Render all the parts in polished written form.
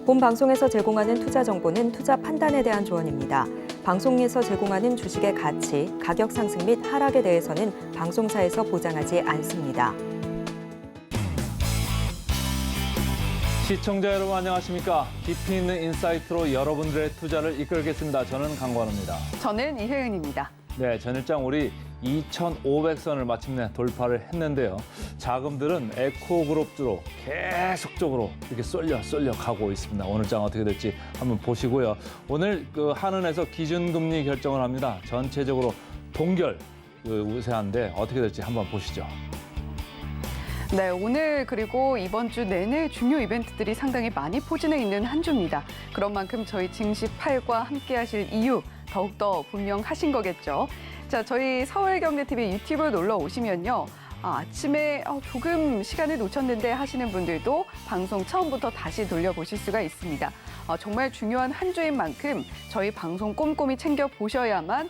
본 방송에서 제공하는 투자 정보는 투자 판단에 대한 조언입니다. 방송에서 제공하는 주식의 가치, 가격 상승 및 하락에 대해서는 방송사에서 보장하지 않습니다. 시청자 여러분 안녕하십니까? 깊이 있는 인사이트로 여러분들의 투자를 이끌겠습니다. 저는 강관우입니다. 저는 이혜은입니다. 네, 전일장 우리 2,500선을 마침내 돌파를 했는데요. 자금들은 에코그룹주로 계속적으로 이렇게 쏠려 가고 있습니다. 오늘 장 어떻게 될지 한번 보시고요. 오늘 한은에서 기준금리 결정을 합니다. 전체적으로 동결 우세한데 어떻게 될지 한번 보시죠. 네, 오늘 그리고 이번 주 내내 중요 이벤트들이 상당히 많이 포진해 있는 한 주입니다. 그런 만큼 저희 증시8과 함께 하실 이유 더욱더 분명하신 거겠죠. 자, 저희 서울경제TV 유튜브 놀러 오시면요. 아침에 조금 시간을 놓쳤는데 하시는 분들도 방송 처음부터 다시 돌려보실 수가 있습니다. 정말 중요한 한 주인 만큼 저희 방송 꼼꼼히 챙겨보셔야만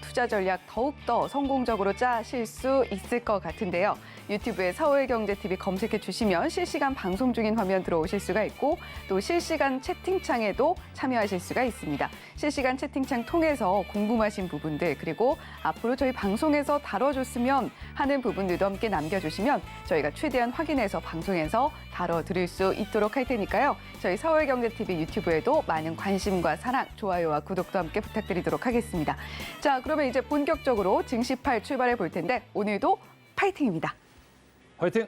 투자 전략 더욱더 성공적으로 짜실 수 있을 것 같은데요. 유튜브에 서울경제TV 검색해 주시면 실시간 방송 중인 화면 들어오실 수가 있고 또 실시간 채팅창에도 참여하실 수가 있습니다. 실시간 채팅창 통해서 궁금하신 부분들 그리고 앞으로 저희 방송에서 다뤄줬으면 하는 부분들도 함께 남겨주시면 저희가 최대한 확인해서 방송에서 다뤄드릴 수 있도록 할 테니까요. 저희 서울경제TV 유튜브에도 많은 관심과 사랑, 좋아요와 구독도 함께 부탁드리도록 하겠습니다. 자, 그러면 이제 본격적으로 증시8 출발해 볼 텐데 오늘도 파이팅입니다. 화이팅!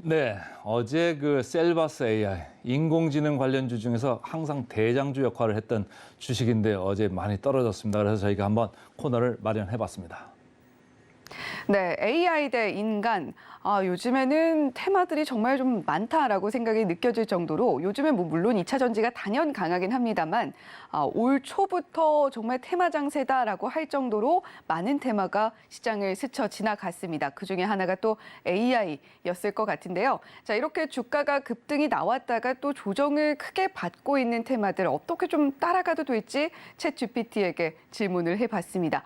네, 어제 셀바스 AI, 인공지능 관련주 중에서 항상 대장주 역할을 했던 주식인데 어제 많이 떨어졌습니다. 그래서 저희가 한번 코너를 마련해봤습니다. 네, AI 대 인간. 요즘에는 테마들이 정말 좀 많다라고 생각이 느껴질 정도로 요즘에 물론 2차 전지가 단연 강하긴 합니다만 올 초부터 정말 테마 장세다라고 할 정도로 많은 테마가 시장을 스쳐 지나갔습니다. 그중에 하나가 또 AI였을 것 같은데요. 자, 이렇게 주가가 급등이 나왔다가 또 조정을 크게 받고 있는 테마들 어떻게 좀 따라가도 될지 챗GPT에게 질문을 해봤습니다.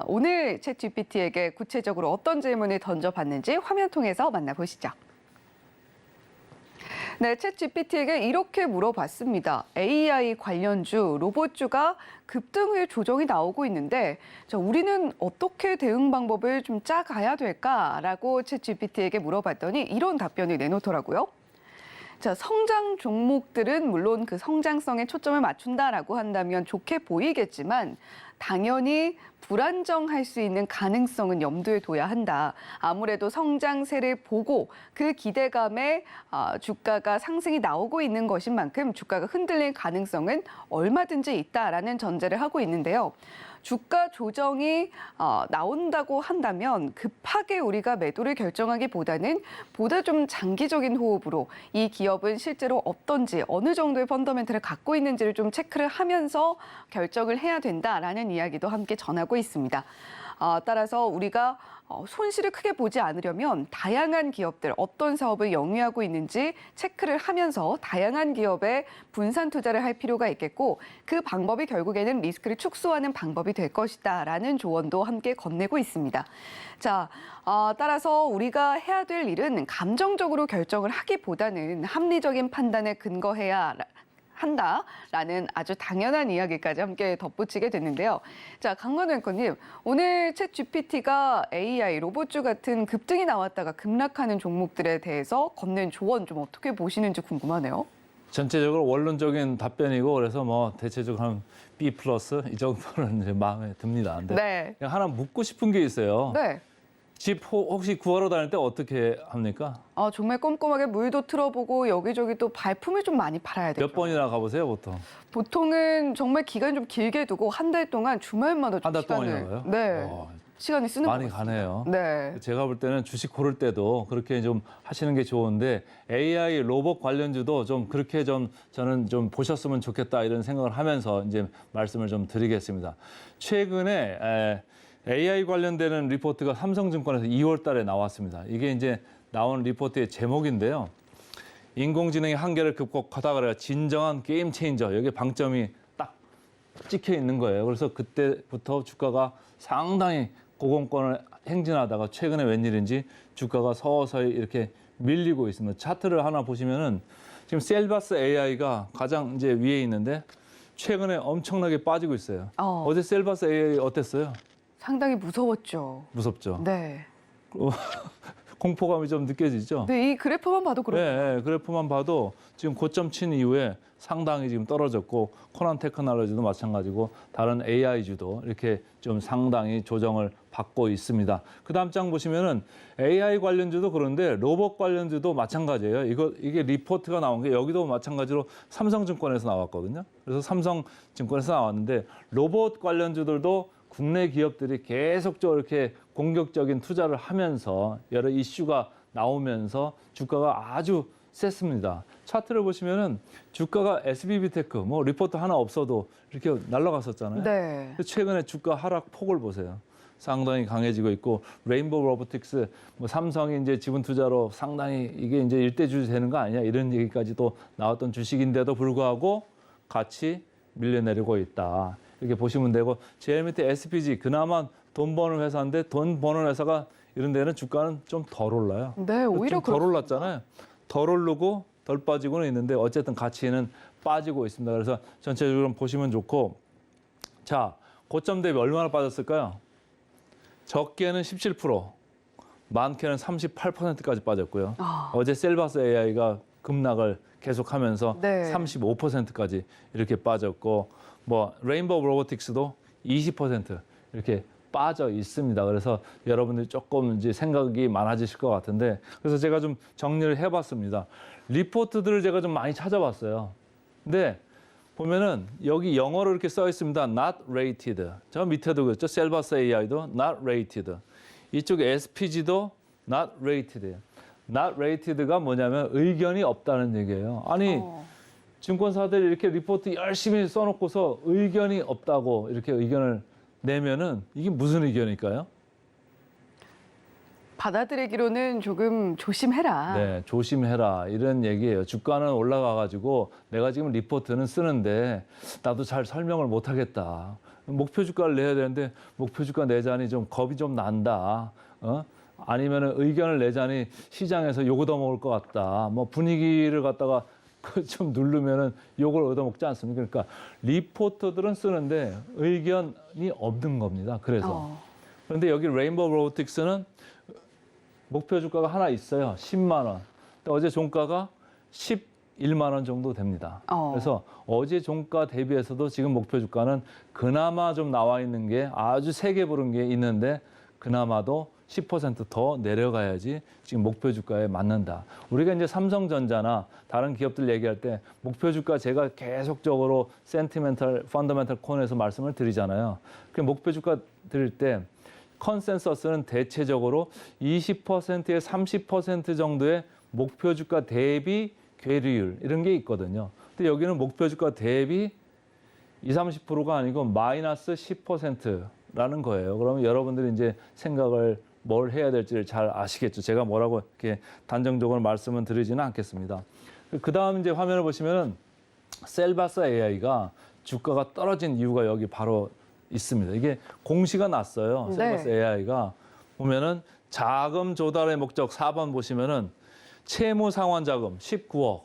오늘 챗GPT에게 구체적으로 어떤 질문을 던져봤는지 화면 통해서 만나보시죠. 네, 챗GPT에게 이렇게 물어봤습니다. AI 관련주, 로봇주가 급등 후에 조정이 나오고 있는데 우리는 어떻게 대응 방법을 좀 짜가야 될까라고 챗GPT에게 물어봤더니 이런 답변을 내놓더라고요. 자, 성장 종목들은 물론 그 성장성에 초점을 맞춘다라고 한다면 좋게 보이겠지만 당연히 불안정할 수 있는 가능성은 염두에 둬야 한다. 아무래도 성장세를 보고 그 기대감에 주가가 상승이 나오고 있는 것인 만큼 주가가 흔들릴 가능성은 얼마든지 있다라는 전제를 하고 있는데요. 주가 조정이 나온다고 한다면 급하게 우리가 매도를 결정하기보다는 보다 좀 장기적인 호흡으로 이 기업은 실제로 어떤지 어느 정도의 펀더멘트를 갖고 있는지를 좀 체크를 하면서 결정을 해야 된다라는 이야기도 함께 전하고 있습니다. 따라서 우리가 손실을 크게 보지 않으려면 다양한 기업들, 어떤 사업을 영위하고 있는지 체크를 하면서 다양한 기업에 분산 투자를 할 필요가 있겠고 그 방법이 결국에는 리스크를 축소하는 방법이 될 것이다라는 조언도 함께 건네고 있습니다. 자, 따라서 우리가 해야 될 일은 감정적으로 결정을 하기보다는 합리적인 판단에 근거해야 한다라는 아주 당연한 이야기까지 함께 덧붙이게 됐는데요. 자, 강관우 앵커님, 오늘 챗GPT가 AI, 로봇주 같은 급등이 나왔다가 급락하는 종목들에 대해서 건넨 조언 좀 어떻게 보시는지 궁금하네요. 전체적으로 원론적인 답변이고 그래서 대체적으로 한 B+ 이 정도는 이제 마음에 듭니다. 근데 네. 그냥 하나 묻고 싶은 게 있어요. 네. 집 혹시 구하러 다닐 때 어떻게 합니까? 정말 꼼꼼하게 물도 틀어보고 여기저기 또 발품을 좀 많이 팔아야 되죠. 몇 번이나 가보세요, 보통? 보통은 정말 기간 좀 길게 두고 한 달 동안 주말마다 좀 한 달 시간을 동안이나 가요? 네. 시간을 쓰는 것 많이 같습니다. 가네요. 네. 제가 볼 때는 주식 고를 때도 그렇게 좀 하시는 게 좋은데 AI 로봇 관련주도 좀 그렇게 좀 저는 좀 보셨으면 좋겠다 이런 생각을 하면서 이제 말씀을 좀 드리겠습니다. 최근에 AI 관련되는 리포트가 삼성증권에서 2월 달에 나왔습니다. 이게 이제 나온 리포트의 제목인데요. 인공지능의 한계를 극복하다 그래야 진정한 게임 체인저. 여기에 방점이 딱 찍혀 있는 거예요. 그래서 그때부터 주가가 상당히 고공권을 행진하다가 최근에 웬일인지 주가가 서서히 이렇게 밀리고 있습니다. 차트를 하나 보시면은 지금 셀바스 AI가 가장 이제 위에 있는데 최근에 엄청나게 빠지고 있어요. 어제 셀바스 AI 어땠어요? 상당히 무서웠죠. 무섭죠. 네. 공포감이 좀 느껴지죠. 네, 이 그래프만 봐도 그렇네요. 네, 그래프만 봐도 지금 고점 친 이후에 상당히 지금 떨어졌고 코난 테크놀로지도 마찬가지고 다른 AI주도 이렇게 좀 상당히 조정을 받고 있습니다. 그 다음 장 보시면은 AI 관련주도 그런데 로봇 관련주도 마찬가지예요. 이게 리포트가 나온 게 여기도 마찬가지로 삼성증권에서 나왔거든요. 그래서 삼성증권에서 나왔는데 로봇 관련주들도 국내 기업들이 계속적으로 이렇게 공격적인 투자를 하면서 여러 이슈가 나오면서 주가가 아주 셌습니다. 차트를 보시면은 주가가 SBB테크 뭐 리포트 하나 없어도 이렇게 날아갔었잖아요. 네. 최근에 주가 하락 폭을 보세요. 상당히 강해지고 있고 레인보우 로보틱스 뭐 삼성이 이제 지분 투자로 상당히 이게 이제 일대주주 되는 거 아니냐 이런 얘기까지도 나왔던 주식인데도 불구하고 같이 밀려내리고 있다. 이렇게 보시면 되고 제일 밑에 SPG 그나마 돈 버는 회사인데 돈 버는 회사가 이런 데는 주가는 좀 덜 올라요. 네, 오히려 덜 올랐잖아요. 덜 오르고 덜 빠지고는 있는데 어쨌든 가치는 빠지고 있습니다. 그래서 전체적으로 보시면 좋고 자 고점 대비 얼마나 빠졌을까요? 적게는 17%, 많게는 38%까지 빠졌고요. 어제 셀바스 AI가 급락을 계속하면서 네. 35%까지 이렇게 빠졌고 뭐 레인보우 로보틱스도 20% 이렇게 빠져 있습니다. 그래서 여러분들이 조금 이제 생각이 많아지실 것 같은데 그래서 제가 좀 정리를 해봤습니다. 리포트들을 제가 좀 많이 찾아봤어요. 근데 보면은 여기 영어로 이렇게 써 있습니다. Not rated. 저 밑에도 그렇죠. 셀바스 AI도 not rated. 이쪽 SPG도 not rated. not rated가 뭐냐면 의견이 없다는 얘기예요. 아니 증권사들이 이렇게 리포트 열심히 써놓고서 의견이 없다고 이렇게 의견을 내면은 이게 무슨 의견일까요? 받아들이기로는 조금 조심해라. 네, 조심해라 이런 얘기예요. 주가는 올라가가지고 내가 지금 리포트는 쓰는데 나도 잘 설명을 못하겠다. 목표 주가를 내야 되는데 목표 주가 내자니 좀 겁이 좀 난다. 아니면은 의견을 내자니 시장에서 욕 얻어먹을 것 같다. 뭐 분위기를 갖다가 좀 누르면은 욕을 얻어먹지 않습니까? 그러니까 리포터들은 쓰는데 의견이 없는 겁니다. 그래서 그런데 여기 레인보우 로보틱스는 목표 주가가 하나 있어요. 10만 원. 근데 어제 종가가 11만 원 정도 됩니다. 그래서 어제 종가 대비해서도 지금 목표 주가는 그나마 좀 나와 있는 게 아주 세게 부른 게 있는데 그나마도 10% 더 내려가야지 지금 목표 주가에 맞는다. 우리가 이제 삼성전자나 다른 기업들 얘기할 때 목표 주가 제가 계속적으로 센티멘탈, 펀더멘탈 콘에서 말씀을 드리잖아요. 그 목표 주가 드릴 때 컨센서스는 대체적으로 20%에 30% 정도의 목표 주가 대비 괴리율 이런 게 있거든요. 근데 여기는 목표 주가 대비 20, 30%가 아니고 마이너스 10%라는 거예요. 그러면 여러분들이 이제 생각을 뭘 해야 될지를 잘 아시겠죠. 제가 뭐라고 이렇게 단정적으로 말씀은 드리지는 않겠습니다. 그 다음 이제 화면을 보시면은 셀바스 AI가 주가가 떨어진 이유가 여기 바로 있습니다. 이게 공시가 났어요. 네. 셀바스 AI가 보면은 자금 조달의 목적 4번 보시면은 채무 상환 자금 19억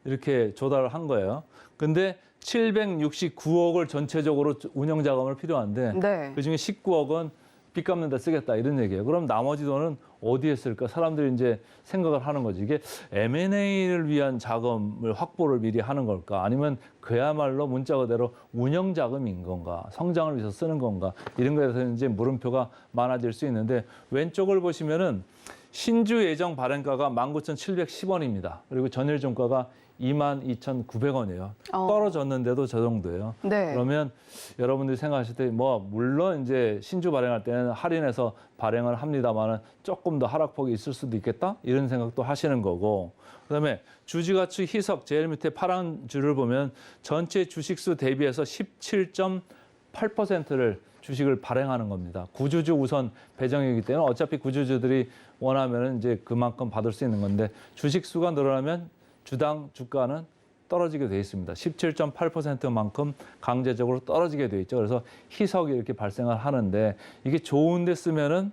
이렇게 조달을 한 거예요. 근데 769억을 전체적으로 운영 자금을 필요한데 네. 그중에 19억은 빚 갚는 데 쓰겠다 이런 얘기예요. 그럼 나머지 돈은 어디에 쓸까? 사람들이 이제 생각을 하는 거지. 이게 M&A를 위한 자금을 확보를 미리 하는 걸까? 아니면 그야말로 문자 그대로 운영 자금인 건가? 성장을 위해서 쓰는 건가? 이런 거에 대해서 이제 물음표가 많아질 수 있는데 왼쪽을 보시면은 신주 예정 발행가가 19,710원입니다. 그리고 전일 종가가 22,900원이에요. 떨어졌는데도 저 정도예요. 네. 그러면 여러분들이 생각하실 때 뭐 물론 이제 신주 발행할 때는 할인해서 발행을 합니다만은 조금 더 하락폭이 있을 수도 있겠다 이런 생각도 하시는 거고. 그다음에 주지가치 희석 제일 밑에 파란 줄을 보면 전체 주식수 대비해서 17.8%를 주식을 발행하는 겁니다. 구주주 우선 배정이기 때문에 어차피 구주주들이 원하면은 이제 그만큼 받을 수 있는 건데 주식 수가 늘어나면 주당 주가는 떨어지게 돼 있습니다. 17.8%만큼 강제적으로 떨어지게 돼 있죠. 그래서 희석이 이렇게 발생을 하는데 이게 좋은 데 쓰면은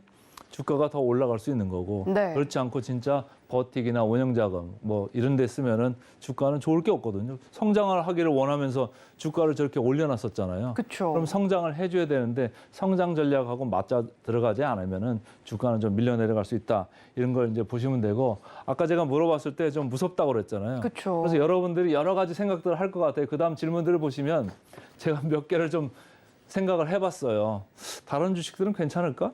주가가 더 올라갈 수 있는 거고 네. 그렇지 않고 진짜 버티기나 운영자금 뭐 이런 데 쓰면은 주가는 좋을 게 없거든요. 성장을 하기를 원하면서 주가를 저렇게 올려놨었잖아요. 그렇죠. 그럼 성장을 해줘야 되는데 성장 전략하고 맞자 들어가지 않으면은 주가는 좀 밀려 내려갈 수 있다. 이런 걸 이제 보시면 되고 아까 제가 물어봤을 때 좀 무섭다고 그랬잖아요. 그렇죠. 그래서 여러분들이 여러 가지 생각들을 할 것 같아요. 그다음 질문들을 보시면 제가 몇 개를 좀 생각을 해봤어요. 다른 주식들은 괜찮을까?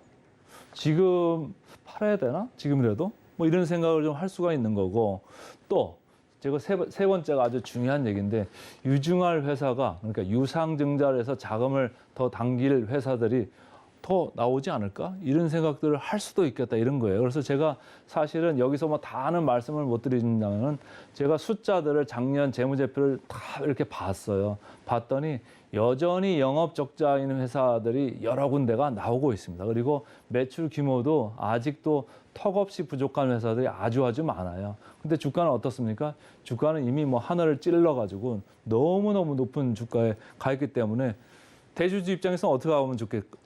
지금 팔아야 되나? 지금이라도? 뭐 이런 생각을 좀 할 수가 있는 거고 또 제가 세 번째가 아주 중요한 얘기인데 유증할 회사가 그러니까 유상증자를 해서 자금을 더 당길 회사들이 더 나오지 않을까? 이런 생각들을 할 수도 있겠다 이런 거예요. 그래서 제가 사실은 여기서 뭐 다 하는 말씀을 못 드린다면 제가 숫자들을 작년 재무제표를 다 이렇게 봤어요. 봤더니 여전히 영업 적자인 회사들이 여러 군데가 나오고 있습니다. 그리고 매출 규모도 아직도 턱없이 부족한 회사들이 아주 많아요. 근데 주가는 어떻습니까? 주가는 이미 뭐 하늘을 찔러가지고 너무너무 높은 주가에 가 있기 때문에 대주주 입장에서 어떻게 하면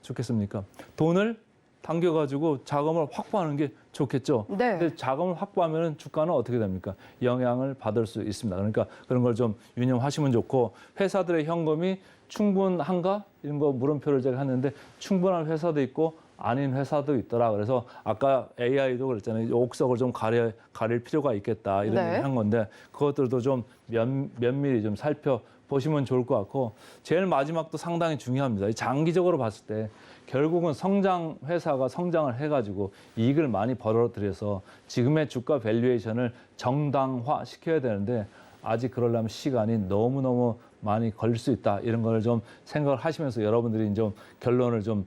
좋겠습니까? 돈을 당겨가지고 자금을 확보하는 게 좋겠죠. 네. 근데 자금을 확보하면 주가는 어떻게 됩니까? 영향을 받을 수 있습니다. 그러니까 그런 걸 좀 유념하시면 좋고 회사들의 현금이 충분한가? 이런 거 물음표를 제가 했는데 충분한 회사도 있고 아닌 회사도 있더라. 그래서 아까 AI도 그랬잖아요. 옥석을 좀 가릴 필요가 있겠다. 이런 네. 얘기 한 건데 그것들도 좀 면밀히 좀 살펴보시면 좋을 것 같고 제일 마지막도 상당히 중요합니다. 장기적으로 봤을 때 결국은 성장 회사가 성장을 해가지고 이익을 많이 벌어들여서 지금의 주가 밸류에이션을 정당화 시켜야 되는데 아직 그러려면 시간이 너무너무 많이 걸릴 수 있다. 이런 걸 좀 생각을 하시면서 여러분들이 좀 결론을 좀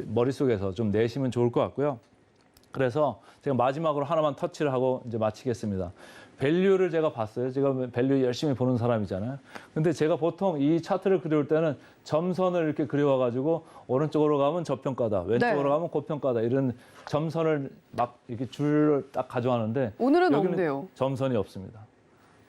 머릿속에서 좀 내시면 좋을 것 같고요. 그래서 제가 마지막으로 하나만 터치를 하고 이제 마치겠습니다. 밸류를 제가 봤어요. 제가 밸류 열심히 보는 사람이잖아요. 근데 제가 보통 이 차트를 그려올 때는 점선을 이렇게 그려와가지고 오른쪽으로 가면 저평가다, 왼쪽으로 네. 가면 고평가다 이런 점선을 막 이렇게 줄을 딱 가져왔는데 오늘은 여기는 없네요. 점선이 없습니다.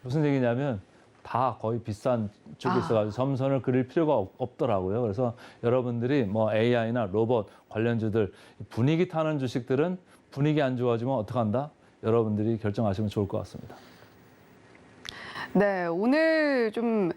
무슨 얘기냐면 다 거의 비싼 쪽에 있어가지고 점선을 그릴 필요가 없더라고요. 그래서 여러분들이 뭐 AI나 로봇 관련주들 분위기 타는 주식들은 분위기 안 좋아지면 어떡한다? 여러분들이 결정하시면 좋을 것 같습니다. 네, 오늘 좀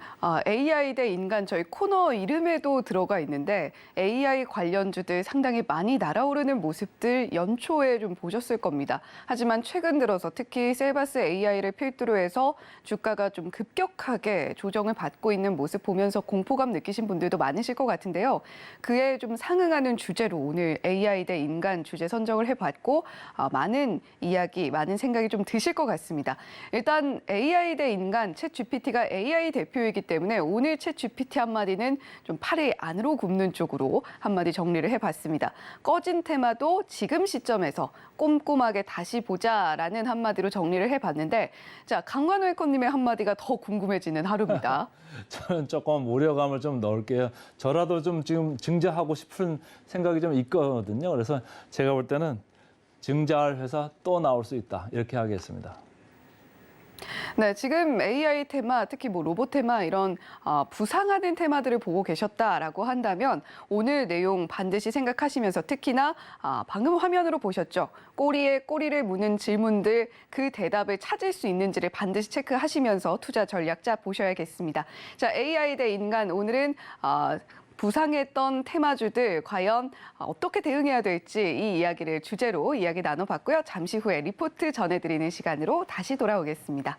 AI 대 인간 저희 코너 이름에도 들어가 있는데 AI 관련주들 상당히 많이 날아오르는 모습들 연초에 좀 보셨을 겁니다. 하지만 최근 들어서 특히 셀바스 AI를 필두로 해서 주가가 좀 급격하게 조정을 받고 있는 모습 보면서 공포감 느끼신 분들도 많으실 것 같은데요. 그에 좀 상응하는 주제로 오늘 AI 대 인간 주제 선정을 해봤고 많은 이야기, 많은 생각이 좀 드실 것 같습니다. 일단 AI 대 인간 챗GPT가 AI 대표이기 때문에 오늘 챗GPT 한마디는 좀 팔이 안으로 굽는 쪽으로 한마디 정리를 해봤습니다. 꺼진 테마도 지금 시점에서 꼼꼼하게 다시 보자라는 한마디로 정리를 해봤는데 자, 강관우 앵커님의 한마디가 더 궁금해지는 하루입니다. 저는 조금 우려감을 좀 넣을게요. 저라도 좀 지금 증자하고 싶은 생각이 좀 있거든요. 그래서 제가 볼 때는 증자할 회사 또 나올 수 있다. 이렇게 하겠습니다. 네, 지금 AI 테마, 특히 뭐 로봇 테마 이런 부상하는 테마들을 보고 계셨다라고 한다면 오늘 내용 반드시 생각하시면서 특히나 방금 화면으로 보셨죠? 꼬리에 꼬리를 무는 질문들 그 대답을 찾을 수 있는지를 반드시 체크하시면서 투자 전략 짜 보셔야겠습니다. 자, AI 대 인간 오늘은 부상했던 테마주들 과연 어떻게 대응해야 될지 이 이야기를 주제로 이야기 나눠봤고요. 잠시 후에 리포트 전해드리는 시간으로 다시 돌아오겠습니다.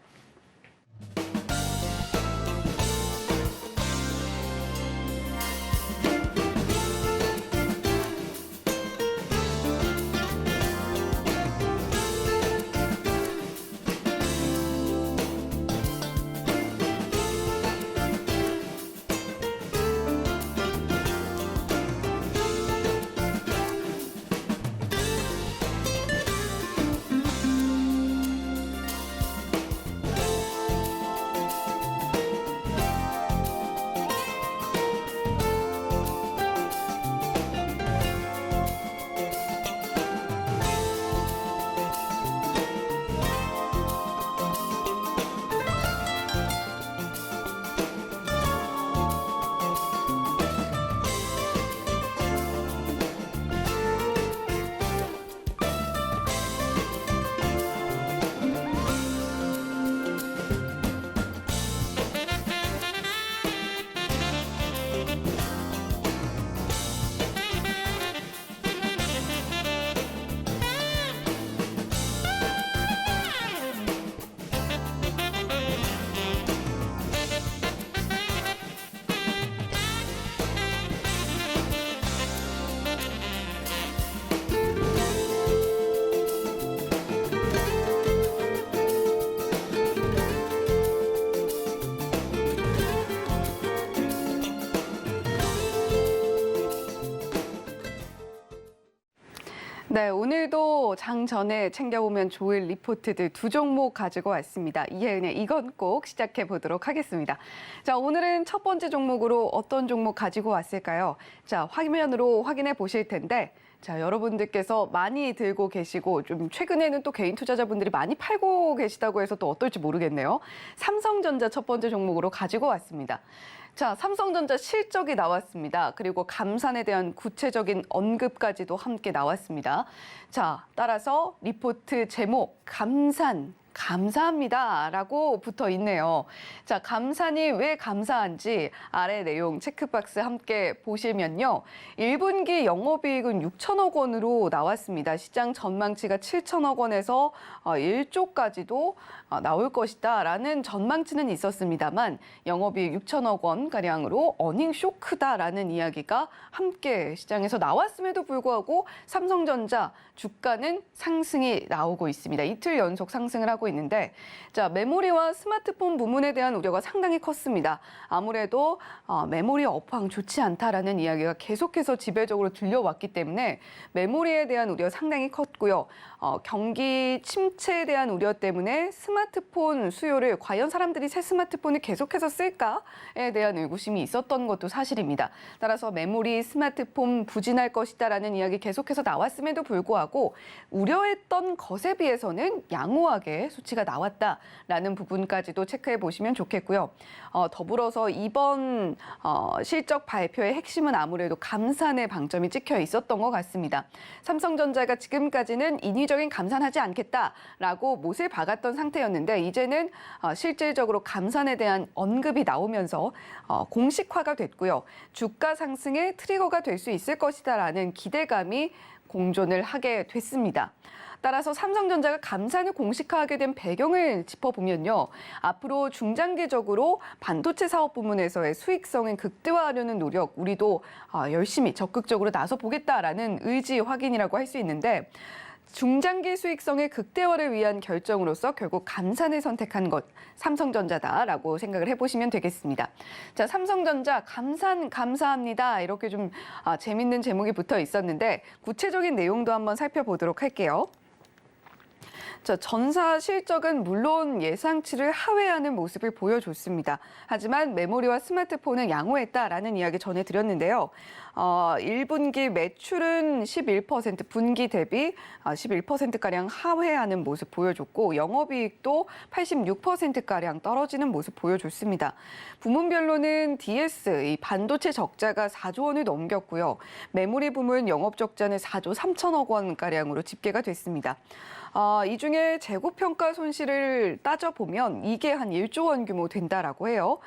네, 오늘도 장 전에 챙겨보면 좋을 리포트들 두 종목 가지고 왔습니다. 이혜은의 이건 꼭 시작해 보도록 하겠습니다. 자, 오늘은 첫 번째 종목으로 어떤 종목 가지고 왔을까요? 자, 화면으로 확인해 보실 텐데, 자, 여러분들께서 많이 들고 계시고 좀 최근에는 또 개인 투자자분들이 많이 팔고 계시다고 해서 또 어떨지 모르겠네요. 삼성전자 첫 번째 종목으로 가지고 왔습니다. 자, 삼성전자 실적이 나왔습니다. 그리고 감산에 대한 구체적인 언급까지도 함께 나왔습니다. 자, 따라서 리포트 제목 감산. 감사합니다라고 붙어 있네요. 자, 감산이 왜 감사한지 아래 내용 체크박스 함께 보시면요. 1분기 영업이익은 6천억 원으로 나왔습니다. 시장 전망치가 7천억 원에서 1조까지도 나올 것이다라는 전망치는 있었습니다만 영업이익 6천억 원가량으로 어닝 쇼크다라는 이야기가 함께 시장에서 나왔음에도 불구하고 삼성전자 주가는 상승이 나오고 있습니다. 이틀 연속 상승을 하고 있는데, 자, 메모리와 스마트폰 부문에 대한 우려가 상당히 컸습니다. 아무래도 메모리 업황 좋지 않다라는 이야기가 계속해서 지배적으로 들려왔기 때문에 메모리에 대한 우려 상당히 컸고요. 경기 침체에 대한 우려 때문에 스마트폰 수요를 과연 사람들이 새 스마트폰을 계속해서 쓸까에 대한 의구심이 있었던 것도 사실입니다. 따라서 메모리, 스마트폰 부진할 것이다라는 이야기 계속해서 나왔음에도 불구하고 우려했던 것에 비해서는 양호하게 수치가 나왔다라는 부분까지도 체크해 보시면 좋겠고요. 더불어서 이번 실적 발표의 핵심은 아무래도 감산의 방점이 찍혀 있었던 것 같습니다. 삼성전자가 지금까지는 인위적인 감산하지 않겠다라고 못을 박았던 상태였는데 이제는 실질적으로 감산에 대한 언급이 나오면서 공식화가 됐고요. 주가 상승의 트리거가 될 수 있을 것이다라는 기대감이 공존을 하게 됐습니다. 따라서 삼성전자가 감산을 공식화하게 된 배경을 짚어보면요. 앞으로 중장기적으로 반도체 사업 부문에서의 수익성을 극대화하려는 노력, 우리도 열심히 적극적으로 나서보겠다라는 의지 확인이라고 할 수 있는데, 중장기 수익성의 극대화를 위한 결정으로서 결국 감산을 선택한 것, 삼성전자다라고 생각을 해보시면 되겠습니다. 자, 삼성전자 감산 감사합니다. 이렇게 좀 재밌는 제목이 붙어 있었는데 구체적인 내용도 한번 살펴보도록 할게요. 자, 전사 실적은 물론 예상치를 하회하는 모습을 보여줬습니다. 하지만 메모리와 스마트폰은 양호했다라는 이야기 전해드렸는데요. 1분기 매출은 11%, 분기 대비 11%가량 하회하는 모습 보여줬고 영업이익도 86%가량 떨어지는 모습 보여줬습니다. 부문별로는 DS, 이 반도체 적자가 4조 원을 넘겼고요. 메모리 부문 영업 적자는 4조 3천억 원가량으로 집계가 됐습니다. 이 중에 재고평가 손실을 따져보면 이게 한 1조 원 규모 된다라고 해요.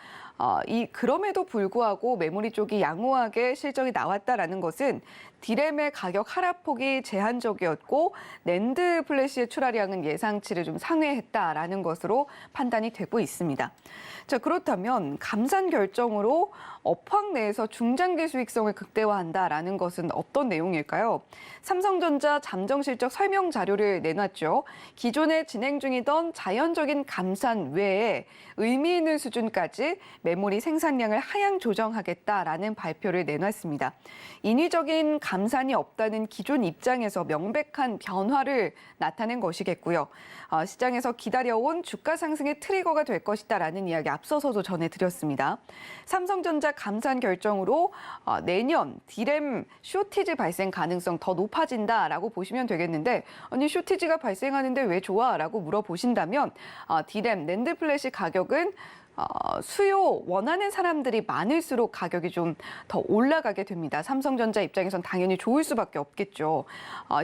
그럼에도 불구하고 메모리 쪽이 양호하게 실적이 나왔다라는 것은 디램의 가격 하락폭이 제한적이었고 낸드 플래시의 출하량은 예상치를 좀 상회했다라는 것으로 판단이 되고 있습니다. 자, 그렇다면 감산 결정으로 업황 내에서 중장기 수익성을 극대화한다라는 것은 어떤 내용일까요? 삼성전자 잠정 실적 설명 자료를 내놨죠. 기존에 진행 중이던 자연적인 감산 외에 의미 있는 수준까지 메모리 생산량을 하향 조정하겠다라는 발표를 내놨습니다. 인위적인 감산이 없다는 기존 입장에서 명백한 변화를 나타낸 것이겠고요. 시장에서 기다려온 주가 상승의 트리거가 될 것이다라는 이야기 앞서서도 전해드렸습니다. 삼성전자 감산 결정으로 내년 디램 쇼티지 발생 가능성 더 높아진다라고 보시면 되겠는데, 아니 쇼티지가 발생하는데 왜 좋아라고 물어보신다면 디램 낸드 플래시 가격은 수요 원하는 사람들이 많을수록 가격이 좀 더 올라가게 됩니다. 삼성전자 입장에선 당연히 좋을 수밖에 없겠죠.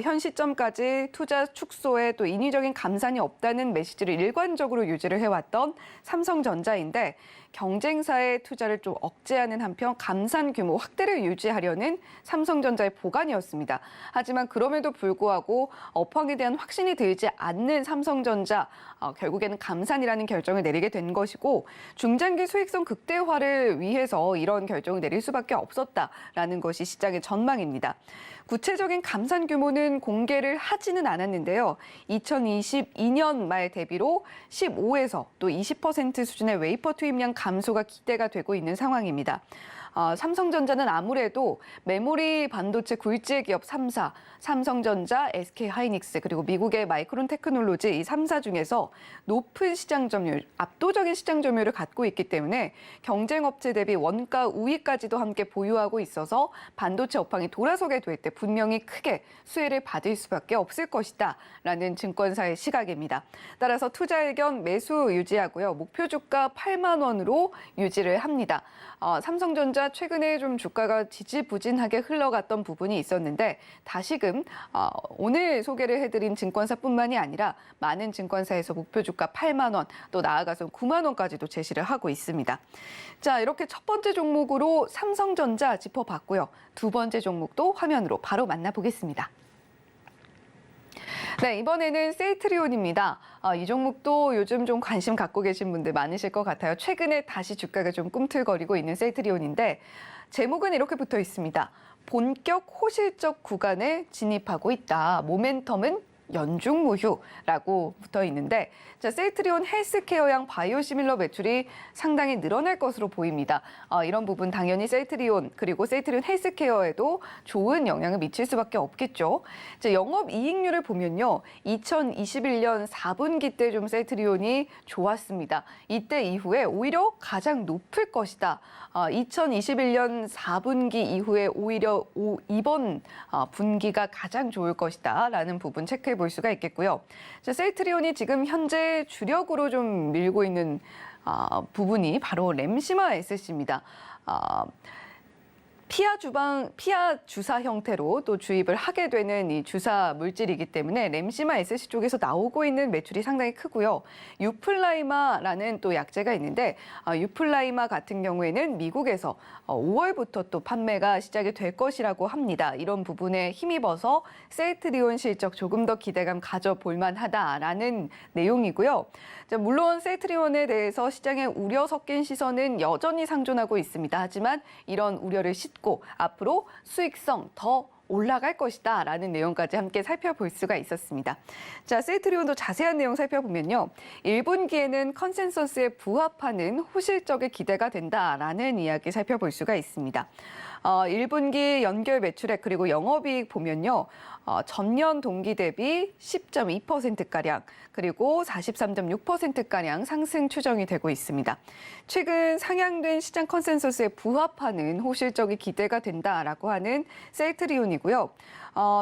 현 시점까지 투자 축소에 또 인위적인 감산이 없다는 메시지를 일관적으로 유지를 해왔던 삼성전자인데 경쟁사의 투자를 좀 억제하는 한편 감산 규모 확대를 유지하려는 삼성전자의 보관이었습니다. 하지만 그럼에도 불구하고 업황에 대한 확신이 들지 않는 삼성전자, 결국에는 감산이라는 결정을 내리게 된 것이고 중장기 수익성 극대화를 위해서 이런 결정을 내릴 수밖에 없었다라는 것이 시장의 전망입니다. 구체적인 감산 규모는 공개를 하지는 않았는데요. 2022년 말 대비로 15에서 또 20% 수준의 웨이퍼 투입량 감소가 기대가 되고 있는 상황입니다. 삼성전자는 아무래도 메모리 반도체 굴지의 기업 3사, 삼성전자, SK하이닉스 그리고 미국의 마이크론 테크놀로지 이 3사 중에서 높은 시장 점유율, 압도적인 시장 점유율을 갖고 있기 때문에 경쟁 업체 대비 원가 우위까지도 함께 보유하고 있어서 반도체 업황이 돌아서게 될 때 분명히 크게 수혜를 받을 수밖에 없을 것이다라는 증권사의 시각입니다. 따라서 투자 의견 매수 유지하고요. 목표 주가 8만 원으로 유지를 합니다. 삼성전자 최근에 좀 주가가 지지부진하게 흘러갔던 부분이 있었는데 다시금 오늘 소개를 해드린 증권사뿐만이 아니라 많은 증권사에서 목표 주가 8만 원, 또 나아가서 9만 원까지도 제시를 하고 있습니다. 자, 이렇게 첫 번째 종목으로 삼성전자 짚어봤고요. 두 번째 종목도 화면으로 바로 만나보겠습니다. 네, 이번에는 세이트리온입니다. 이 종목도 요즘 좀 관심 갖고 계신 분들 많으실 것 같아요. 최근에 다시 주가가 좀 꿈틀거리고 있는 세이트리온인데 제목은 이렇게 붙어 있습니다. 본격 호실적 구간에 진입하고 있다. 모멘텀은 연중무휴라고 붙어 있는데 자, 세이트리온 헬스케어양 바이오시밀러 매출이 상당히 늘어날 것으로 보입니다. 이런 부분 당연히 세이트리온 그리고 세이트리온 헬스케어에도 좋은 영향을 미칠 수밖에 없겠죠. 자, 영업이익률을 보면요. 2021년 4분기 때 좀 세이트리온이 좋았습니다. 이때 이후에 오히려 가장 높을 것이다. 2021년 4분기 이후에 오히려 이번 분기가 가장 좋을 것이다 라는 부분 체크해 볼 수가 있겠고요. 자, 세이트리온이 지금 현재 주력으로 좀 밀고 있는 부분이 바로 램시마 SC입니다. 피하 주사 형태로 또 주입을 하게 되는 이 주사 물질이기 때문에 램시마 SC 쪽에서 나오고 있는 매출이 상당히 크고요. 유플라이마라는 또 약제가 있는데 유플라이마 같은 경우에는 미국에서 5월부터 또 판매가 시작이 될 것이라고 합니다. 이런 부분에 힘입어서 세이트리온 실적 조금 더 기대감 가져볼 만하다라는 내용이고요. 자, 물론 세이트리온에 대해서 시장에 우려 섞인 시선은 여전히 상존하고 있습니다. 하지만 이런 우려를 싣고 앞으로 수익성 더 올라갈 것이다 라는 내용까지 함께 살펴볼 수가 있었습니다. 자, 세이트리온도 자세한 내용 살펴보면요. 1분기에는 컨센서스에 부합하는 호실적의 기대가 된다라는 이야기 살펴볼 수가 있습니다. 1분기 연결 매출액 그리고 영업이익 보면요. 전년 동기 대비 10.2%가량 그리고 43.6%가량 상승 추정이 되고 있습니다. 최근 상향된 시장 컨센서스에 부합하는 호실적이 기대가 된다라고 하는 세이트리온이고요.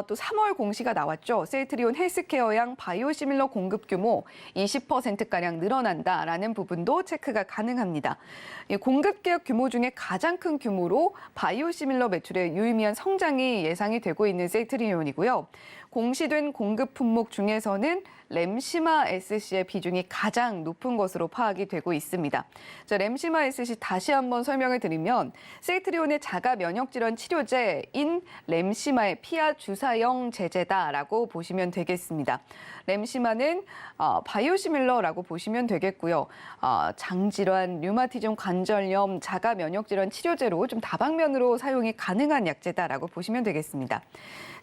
또 3월 공시가 나왔죠. 세이트리온 헬스케어양 바이오시밀러 공급 규모 20%가량 늘어난다라는 부분도 체크가 가능합니다. 이 공급 계약 규모 중에 가장 큰 규모로 바이오시밀러 매출의 유의미한 성장이 예상이 되고 있는 세이트리온이고요. 공시된 공급 품목 중에서는 램시마 SC의 비중이 가장 높은 것으로 파악이 되고 있습니다. 자, 램시마 SC 다시 한번 설명을 드리면 세이트리온의 자가 면역 질환 치료제인 램시마의 피하 주사형 제제다라고 보시면 되겠습니다. 램시마는 바이오시밀러라고 보시면 되겠고요. 장질환, 류마티즘 관절염, 자가 면역 질환 치료제로 좀 다방면으로 사용이 가능한 약제다라고 보시면 되겠습니다.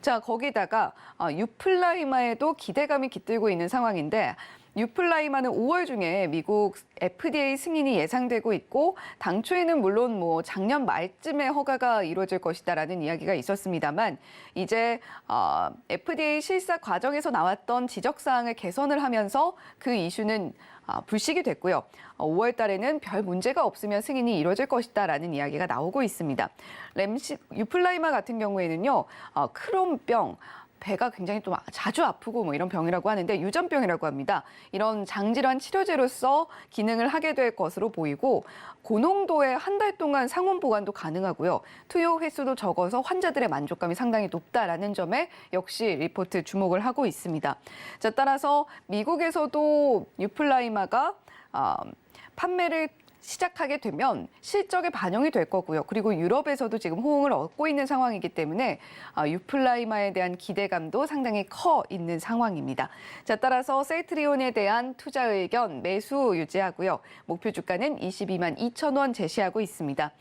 자, 거기다가 유플라이마에도 기대감이 깃들고 있는 상황인데 유플라이마는 5월 중에 미국 FDA 승인이 예상되고 있고 당초에는 물론 작년 말쯤에 허가가 이루어질 것이다라는 이야기가 있었습니다만 이제 FDA 실사 과정에서 나왔던 지적사항을 개선을 하면서 그 이슈는 불식이 됐고요. 5월 달에는 별 문제가 없으면 승인이 이루어질 것이다라는 이야기가 나오고 있습니다. 유플라이마 같은 경우에는요. 크론병, 배가 굉장히 또 자주 아프고 이런 병이라고 하는데 유전병이라고 합니다. 이런 장질환 치료제로서 기능을 하게 될 것으로 보이고 고농도의 한 달 동안 상온 보관도 가능하고요. 투여 횟수도 적어서 환자들의 만족감이 상당히 높다라는 점에 역시 리포트 주목을 하고 있습니다. 자, 따라서 미국에서도 유플라이마가 판매를 시작하게 되면 실적에 반영이 될 거고요. 그리고 유럽에서도 지금 호응을 얻고 있는 상황이기 때문에 유플라이마에 대한 기대감도 상당히 커 있는 상황입니다. 자, 따라서 세이트리온에 대한 투자 의견 매수 유지하고요. 목표 주가는 22만 2천 원 제시하고 있습니다.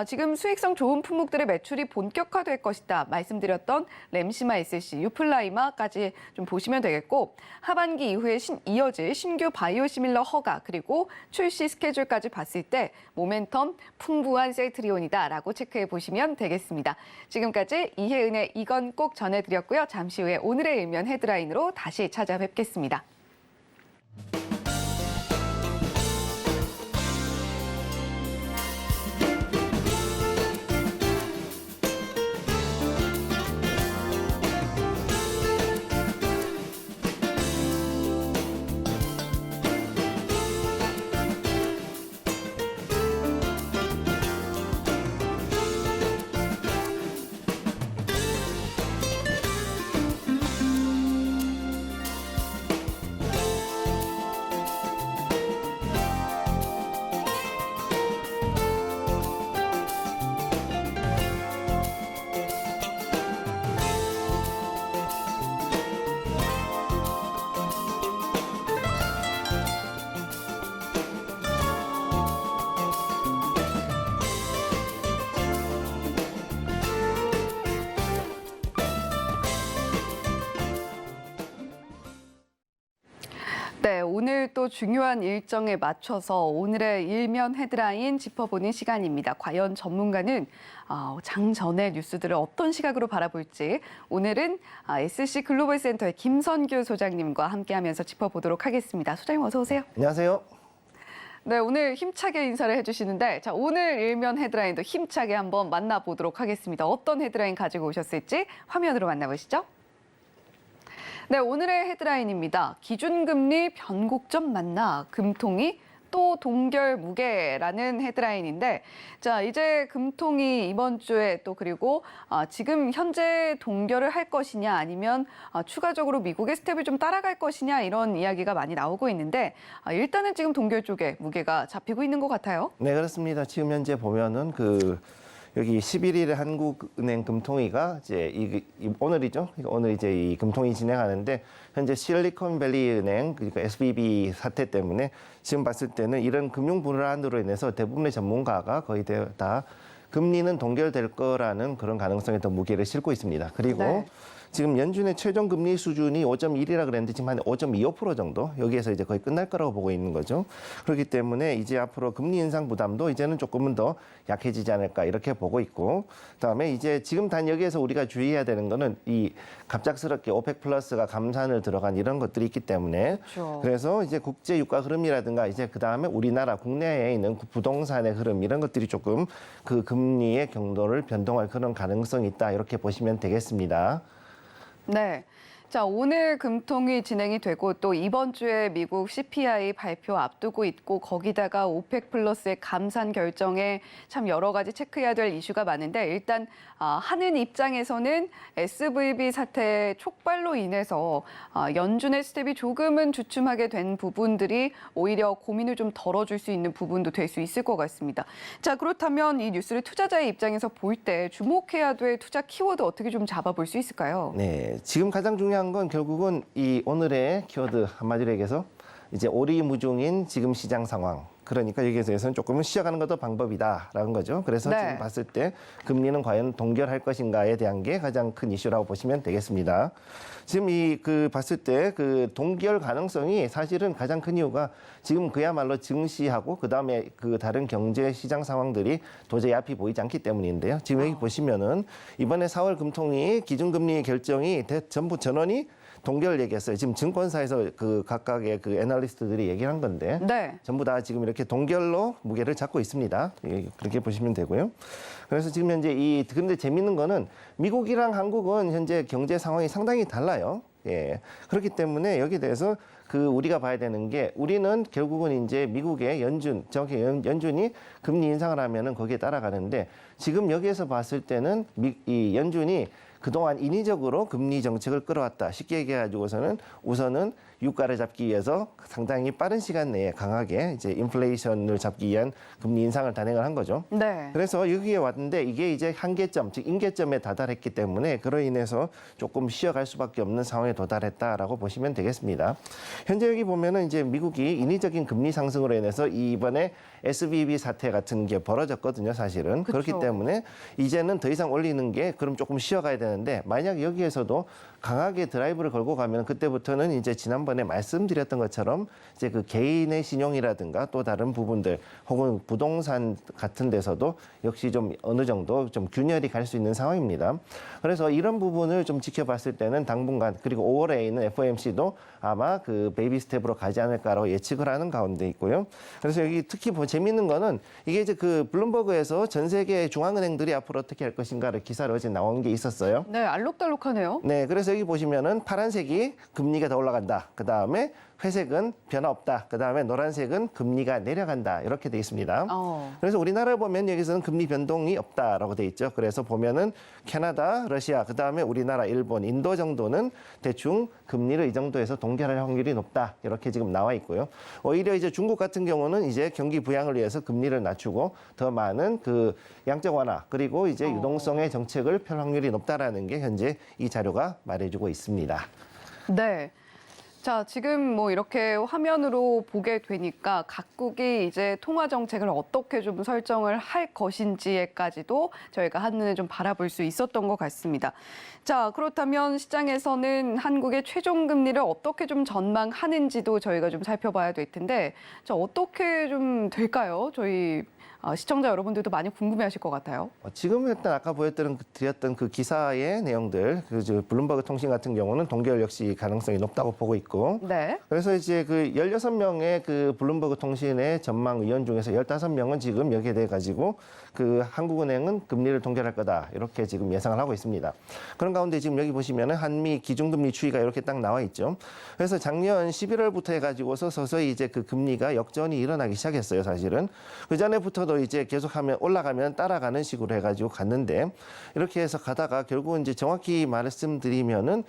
지금 수익성 좋은 품목들의 매출이 본격화될 것이다 말씀드렸던 램시마 SC, 유플라이마까지 좀 보시면 되겠고 하반기 이후에 이어질 신규 바이오시밀러 허가 그리고 출시 스케줄까지 봤을 때 모멘텀 풍부한 셀트리온이다라고 체크해 보시면 되겠습니다. 지금까지 이혜은의 이건 꼭 전해드렸고요. 잠시 후에 오늘의 일면 헤드라인으로 다시 찾아뵙겠습니다. 네, 오늘 또 중요한 일정에 맞춰서 오늘의 일면 헤드라인 짚어보는 시간입니다. 과연 전문가는 장 전의 뉴스들을 어떤 시각으로 바라볼지 오늘은 SC 글로벌 센터의 김선규 소장님과 함께하면서 짚어보도록 하겠습니다. 소장님 어서 오세요. 안녕하세요. 네, 오늘 힘차게 인사를 해주시는데 자, 오늘 일면 헤드라인도 힘차게 한번 만나보도록 하겠습니다. 어떤 헤드라인 가지고 오셨을지 화면으로 만나보시죠. 네, 오늘의 헤드라인입니다. 기준금리 변곡점 만나 금통이 또 동결 무게라는 헤드라인인데 자, 이제 금통이 이번 주에 또 그리고 지금 현재 동결을 할 것이냐 아니면 추가적으로 미국의 스텝을 좀 따라갈 것이냐 이런 이야기가 많이 나오고 있는데 일단은 지금 동결 쪽에 무게가 잡히고 있는 것 같아요. 네, 그렇습니다. 지금 현재 보면은 여기 11일에 한국은행 금통위가 이제 오늘이죠. 오늘 이제 이 금통위 진행하는데 현재 실리콘밸리은행 그러니까 SVB 사태 때문에 지금 봤을 때는 이런 금융 불안으로 인해서 대부분의 전문가가 거의 다 금리는 동결될 거라는 그런 가능성에 더 무게를 싣고 있습니다. 그리고 네. 지금 연준의 최종 금리 수준이 5.1이라 그랬는데 지금 한 5.25% 정도 여기에서 이제 거의 끝날 거라고 보고 있는 거죠. 그렇기 때문에 이제 앞으로 금리 인상 부담도 이제는 조금은 더 약해지지 않을까 이렇게 보고 있고 그다음에 이제 지금 단 여기에서 우리가 주의해야 되는 거는 이 갑작스럽게 오펙 플러스가 감산을 들어간 이런 것들이 있기 때문에 그렇죠. 그래서 이제 국제 유가 흐름이라든가 이제 그다음에 우리나라 국내에 있는 부동산의 흐름 이런 것들이 조금 그 금리의 경도를 변동할 그런 가능성이 있다 이렇게 보시면 되겠습니다. 네. 자, 오늘 금통위 진행이 되고 또 이번 주에 미국 CPI 발표 앞두고 있고 거기다가 오펙 플러스의 감산 결정에 참 여러 가지 체크해야 될 이슈가 많은데 일단 하는 입장에서는 SVB 사태 촉발로 인해서 연준의 스텝이 조금은 주춤하게 된 부분들이 오히려 고민을 좀 덜어줄 수 있는 부분도 될 수 있을 것 같습니다. 자, 그렇다면 이 뉴스를 투자자의 입장에서 볼 때 주목해야 될 투자 키워드 어떻게 좀 잡아볼 수 있을까요? 네, 지금 가장 중요한 건 결국은 이 오늘의 키워드 한마디로 얘기해서 이제 오리무중인 지금 시장 상황. 그러니까 여기에서는 조금은 쉬어가는 것도 방법이다라는 거죠. 그래서 네. 지금 봤을 때 금리는 과연 동결할 것인가에 대한 게 가장 큰 이슈라고 보시면 되겠습니다. 지금 봤을 때 그 동결 가능성이 사실은 가장 큰 이유가 지금 그야말로 증시하고 그다음에 그 다른 경제 시장 상황들이 도저히 앞이 보이지 않기 때문인데요. 지금 여기 보시면은 이번에 4월 금통위 기준금리 결정이 전부 전원이 동결 얘기했어요. 지금 증권사에서 그 각각의 그 애널리스트들이 얘기한 건데 네. 전부 다 지금 이렇게 동결로 무게를 잡고 있습니다. 그렇게 보시면 되고요. 그래서 지금 현재 근데 재밌는 거는 미국이랑 한국은 현재 경제 상황이 상당히 달라요. 예. 그렇기 때문에 여기에 대해서 우리가 봐야 되는 게 우리는 결국은 이제 미국의 정확히 연준이 금리 인상을 하면은 거기에 따라가는데 지금 여기에서 봤을 때는 이 연준이 그동안 인위적으로 금리 정책을 끌어왔다. 쉽게 얘기해가지고서는 우선은 유가를 잡기 위해서 상당히 빠른 시간 내에 강하게 이제 인플레이션을 잡기 위한 금리 인상을 단행을 한 거죠. 네. 그래서 여기에 왔는데 이게 이제 한계점, 즉 임계점에 다다랐기 때문에 그로 인해서 조금 쉬어갈 수밖에 없는 상황에 도달했다라고 보시면 되겠습니다. 현재 여기 보면은 이제 미국이 인위적인 금리 상승으로 인해서 이번에 SVB 사태 같은 게 벌어졌거든요, 사실은. 그쵸. 그렇기 때문에 이제는 더 이상 올리는 게 그럼 조금 쉬어가야 되는데 만약 여기에서도 강하게 드라이브를 걸고 가면 그때부터는 이제 지난번에 말씀드렸던 것처럼 이제 그 개인의 신용이라든가 또 다른 부분들 혹은 부동산 같은 데서도 역시 좀 어느 정도 좀 균열이 갈 수 있는 상황입니다. 그래서 이런 부분을 좀 지켜봤을 때는 당분간 그리고 5월에 있는 FOMC도 아마 그 베이비 스텝으로 가지 않을까라고 예측을 하는 가운데 있고요. 그래서 여기 특히 재밌는 거는 이게 이제 그 블룸버그에서 전 세계 중앙은행들이 앞으로 어떻게 할 것인가를 기사로 어제 나온 게 있었어요. 네, 알록달록하네요. 네, 그래서 여기 보시면은 파란색이 금리가 더 올라간다. 그 다음에 회색은 변화 없다. 그 다음에 노란색은 금리가 내려간다. 이렇게 돼 있습니다. 그래서 우리나라를 보면 여기서는 금리 변동이 없다라고 돼 있죠. 그래서 보면은 캐나다, 러시아, 그 다음에 우리나라, 일본, 인도 정도는 대충 금리를 이 정도에서 동결할 확률이 높다. 이렇게 지금 나와 있고요. 오히려 이제 중국 같은 경우는 이제 경기 부양을 위해서 금리를 낮추고 더 많은 그 양적 완화 그리고 이제 유동성의 정책을 펼 확률이 높다라는 게 현재 이 자료가 말해주고 있습니다. 네. 자, 지금 뭐 이렇게 화면으로 보게 되니까 각국이 이제 통화 정책을 어떻게 좀 설정을 할 것인지에까지도 저희가 한눈에 좀 바라볼 수 있었던 것 같습니다. 자, 그렇다면 시장에서는 한국의 최종 금리를 어떻게 좀 전망하는지도 저희가 좀 살펴봐야 될 텐데, 자, 어떻게 좀 될까요? 저희 시청자 여러분들도 많이 궁금해하실 것 같아요. 지금 일단 아까 드렸던 그 기사의 내용들, 그 블룸버그 통신 같은 경우는 동결 역시 가능성이 높다고 보고 있고, 네. 그래서 이제 그 16명의 그 블룸버그 통신의 전망 위원 중에서 15명은 지금 여기에 대해 가지고 그 한국은행은 금리를 동결할 거다 이렇게 지금 예상을 하고 있습니다. 그런 가운데 지금 여기 보시면은 한미 기준금리 추이가 이렇게 딱 나와 있죠. 그래서 작년 11월부터 해가지고서 서서히 이제 그 금리가 역전이 일어나기 시작했어요, 사실은. 그 전에부터도 이제 계속하면 올라가면 따라가는 식으로 해가지고 갔는데 이렇게 해서 가다가 결국은 이제 정확히 말씀드리면은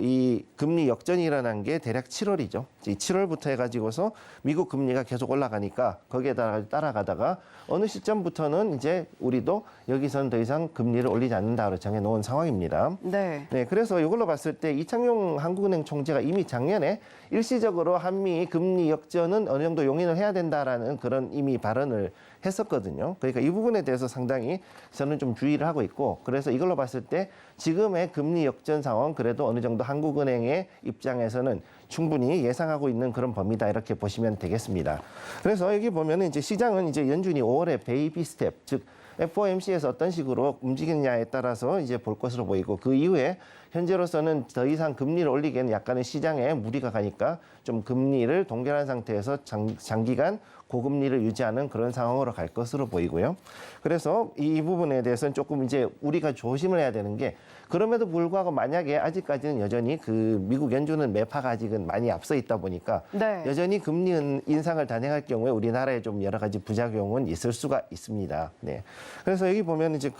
이 금리 역전이 일어난 게 대략 7월이죠. 7월부터 해가지고서 미국 금리가 계속 올라가니까 거기에다가 따라가다가 어느 시점부터는 이제 우리도 여기서는 더 이상 금리를 올리지 않는다로 정해놓은 상황입니다. 네. 네, 그래서 이걸로 봤을 때 이창용 한국은행 총재가 이미 작년에 일시적으로 한미 금리 역전은 어느 정도 용인을 해야 된다라는 그런 이미 발언을 했었거든요. 그러니까 이 부분에 대해서 상당히 저는 좀 주의를 하고 있고, 그래서 이걸로 봤을 때 지금의 금리 역전 상황 그래도 어느 정도 한국은행의 입장에서는 충분히 예상하고 있는 그런 범위다 이렇게 보시면 되겠습니다. 그래서 여기 보면은 이제 시장은 이제 연준이 5월에 베이비 스텝, 즉 FOMC에서 어떤 식으로 움직이느냐에 따라서 이제 볼 것으로 보이고, 그 이후에 현재로서는 더 이상 금리를 올리기에는 약간의 시장에 무리가 가니까 좀 금리를 동결한 상태에서 장기간 고금리를 유지하는 그런 상황으로 갈 것으로 보이고요. 그래서 이 부분에 대해서는 조금 이제 우리가 조심을 해야 되는 게, 그럼에도 불구하고 만약에 아직까지는 여전히 그 미국 연준은 매파가 아직은 많이 앞서 있다 보니까 네. 여전히 금리 인상을 단행할 경우에 우리나라에 좀 여러 가지 부작용은 있을 수가 있습니다. 네. 그래서 여기 보면 이제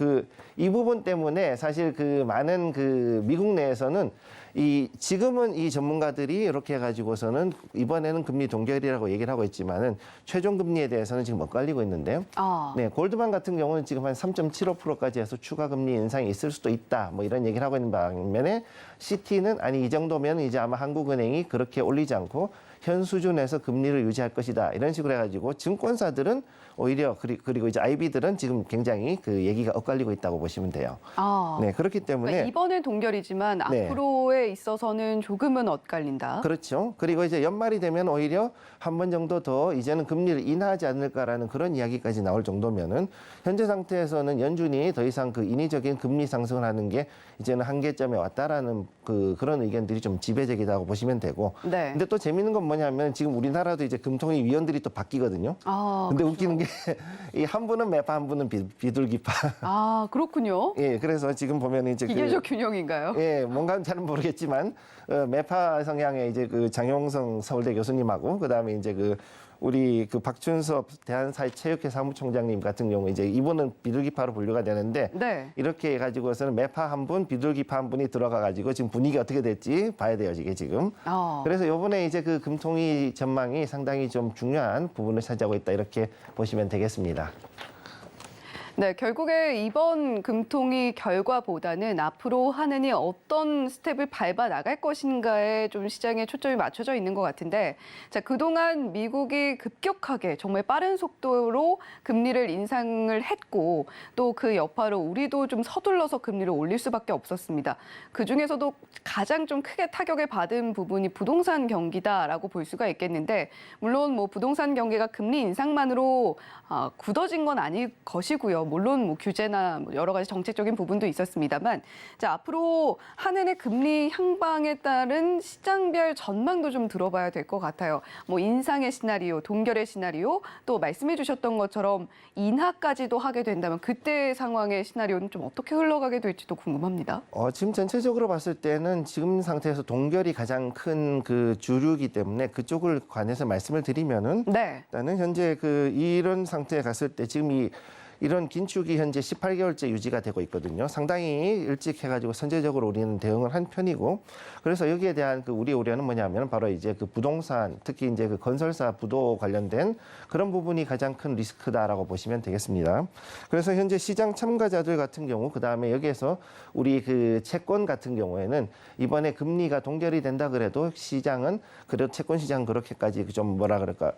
이 부분 때문에 사실 그 많은 그 미국 내에서는 지금은 이 전문가들이 이렇게 해가지고서는 이번에는 금리 동결이라고 얘기를 하고 있지만은 최종 금리에 대해서는 지금 엇갈리고 있는데요. 네, 골드만 같은 경우는 지금 한 3.75%까지 해서 추가 금리 인상이 있을 수도 있다. 뭐 이런 얘기를 하고 있는 반면에 시티는 아니 이 정도면 이제 아마 한국은행이 그렇게 올리지 않고 현 수준에서 금리를 유지할 것이다. 이런 식으로 해가지고 증권사들은 오히려 그리고 이제 IB들은 지금 굉장히 그 얘기가 엇갈리고 있다고 보시면 돼요. 네, 그렇기 때문에 그러니까 이번엔 동결이지만 네. 앞으로에 있어서는 조금은 엇갈린다. 그렇죠. 그리고 이제 연말이 되면 오히려 한 번 정도 더 이제는 금리를 인하하지 않을까라는 그런 이야기까지 나올 정도면은 현재 상태에서는 연준이 더 이상 그 인위적인 금리 상승을 하는 게 이제는 한계점에 왔다라는 그런 의견들이 좀 지배적이라고 보시면 되고. 네. 근데 또 재밌는 건 뭐냐면 지금 우리나라도 이제 금통위 위원들이 또 바뀌거든요. 근데 그렇죠. 웃기는 게 이 한 분은 매파, 한 분은 비둘기파. 그렇군요. 예, 그래서 지금 보면 이제 비교적 균형인가요? 예, 뭔가는 잘 모르겠지만 매파 성향의 이제 그 장용성 서울대 교수님하고 그다음에 이제 그 우리 그 박준섭 대한사회체육회 사무총장님 같은 경우 이제 이분은 비둘기파로 분류가 되는데 네. 이렇게 해가지고서는 매파 한 분, 비둘기파 한 분이 들어가가지고 지금 분위기 어떻게 될지 봐야 돼요, 이게 지금. 그래서 이번에 이제 그 금통위 전망이 상당히 좀 중요한 부분을 차지하고 있다 이렇게 보시면 되겠습니다. 네, 결국에 이번 금통위 결과보다는 앞으로 한은이 어떤 스텝을 밟아 나갈 것인가에 좀 시장에 초점이 맞춰져 있는 것 같은데, 자, 그동안 미국이 급격하게 정말 빠른 속도로 금리를 인상을 했고, 또 그 여파로 우리도 좀 서둘러서 금리를 올릴 수밖에 없었습니다. 그 중에서도 가장 좀 크게 타격을 받은 부분이 부동산 경기다라고 볼 수가 있겠는데, 물론 뭐 부동산 경기가 금리 인상만으로 굳어진 건 아닐 것이고요. 물론 뭐 규제나 여러 가지 정책적인 부분도 있었습니다만, 자, 앞으로 한은의 금리 향방에 따른 시장별 전망도 좀 들어봐야 될 것 같아요. 뭐 인상의 시나리오, 동결의 시나리오, 또 말씀해 주셨던 것처럼 인하까지도 하게 된다면 그때 상황의 시나리오는 좀 어떻게 흘러가게 될지도 궁금합니다. 지금 전체적으로 봤을 때는 지금 상태에서 동결이 가장 큰 그 주류이기 때문에 그쪽을 관해서 말씀을 드리면은 네. 일단은 현재 그 이런 상태에 갔을 때 지금 이런 긴축이 현재 18개월째 유지가 되고 있거든요. 상당히 일찍 해가지고 선제적으로 우리는 대응을 한 편이고, 그래서 여기에 대한 그 우리 우려는 뭐냐면 바로 이제 그 부동산, 특히 이제 그 건설사 부도 관련된 그런 부분이 가장 큰 리스크다라고 보시면 되겠습니다. 그래서 현재 시장 참가자들 같은 경우, 그 다음에 여기에서 우리 그 채권 같은 경우에는 이번에 금리가 동결이 된다 그래도 시장은 그래도 채권 시장 그렇게까지 좀 뭐라 그럴까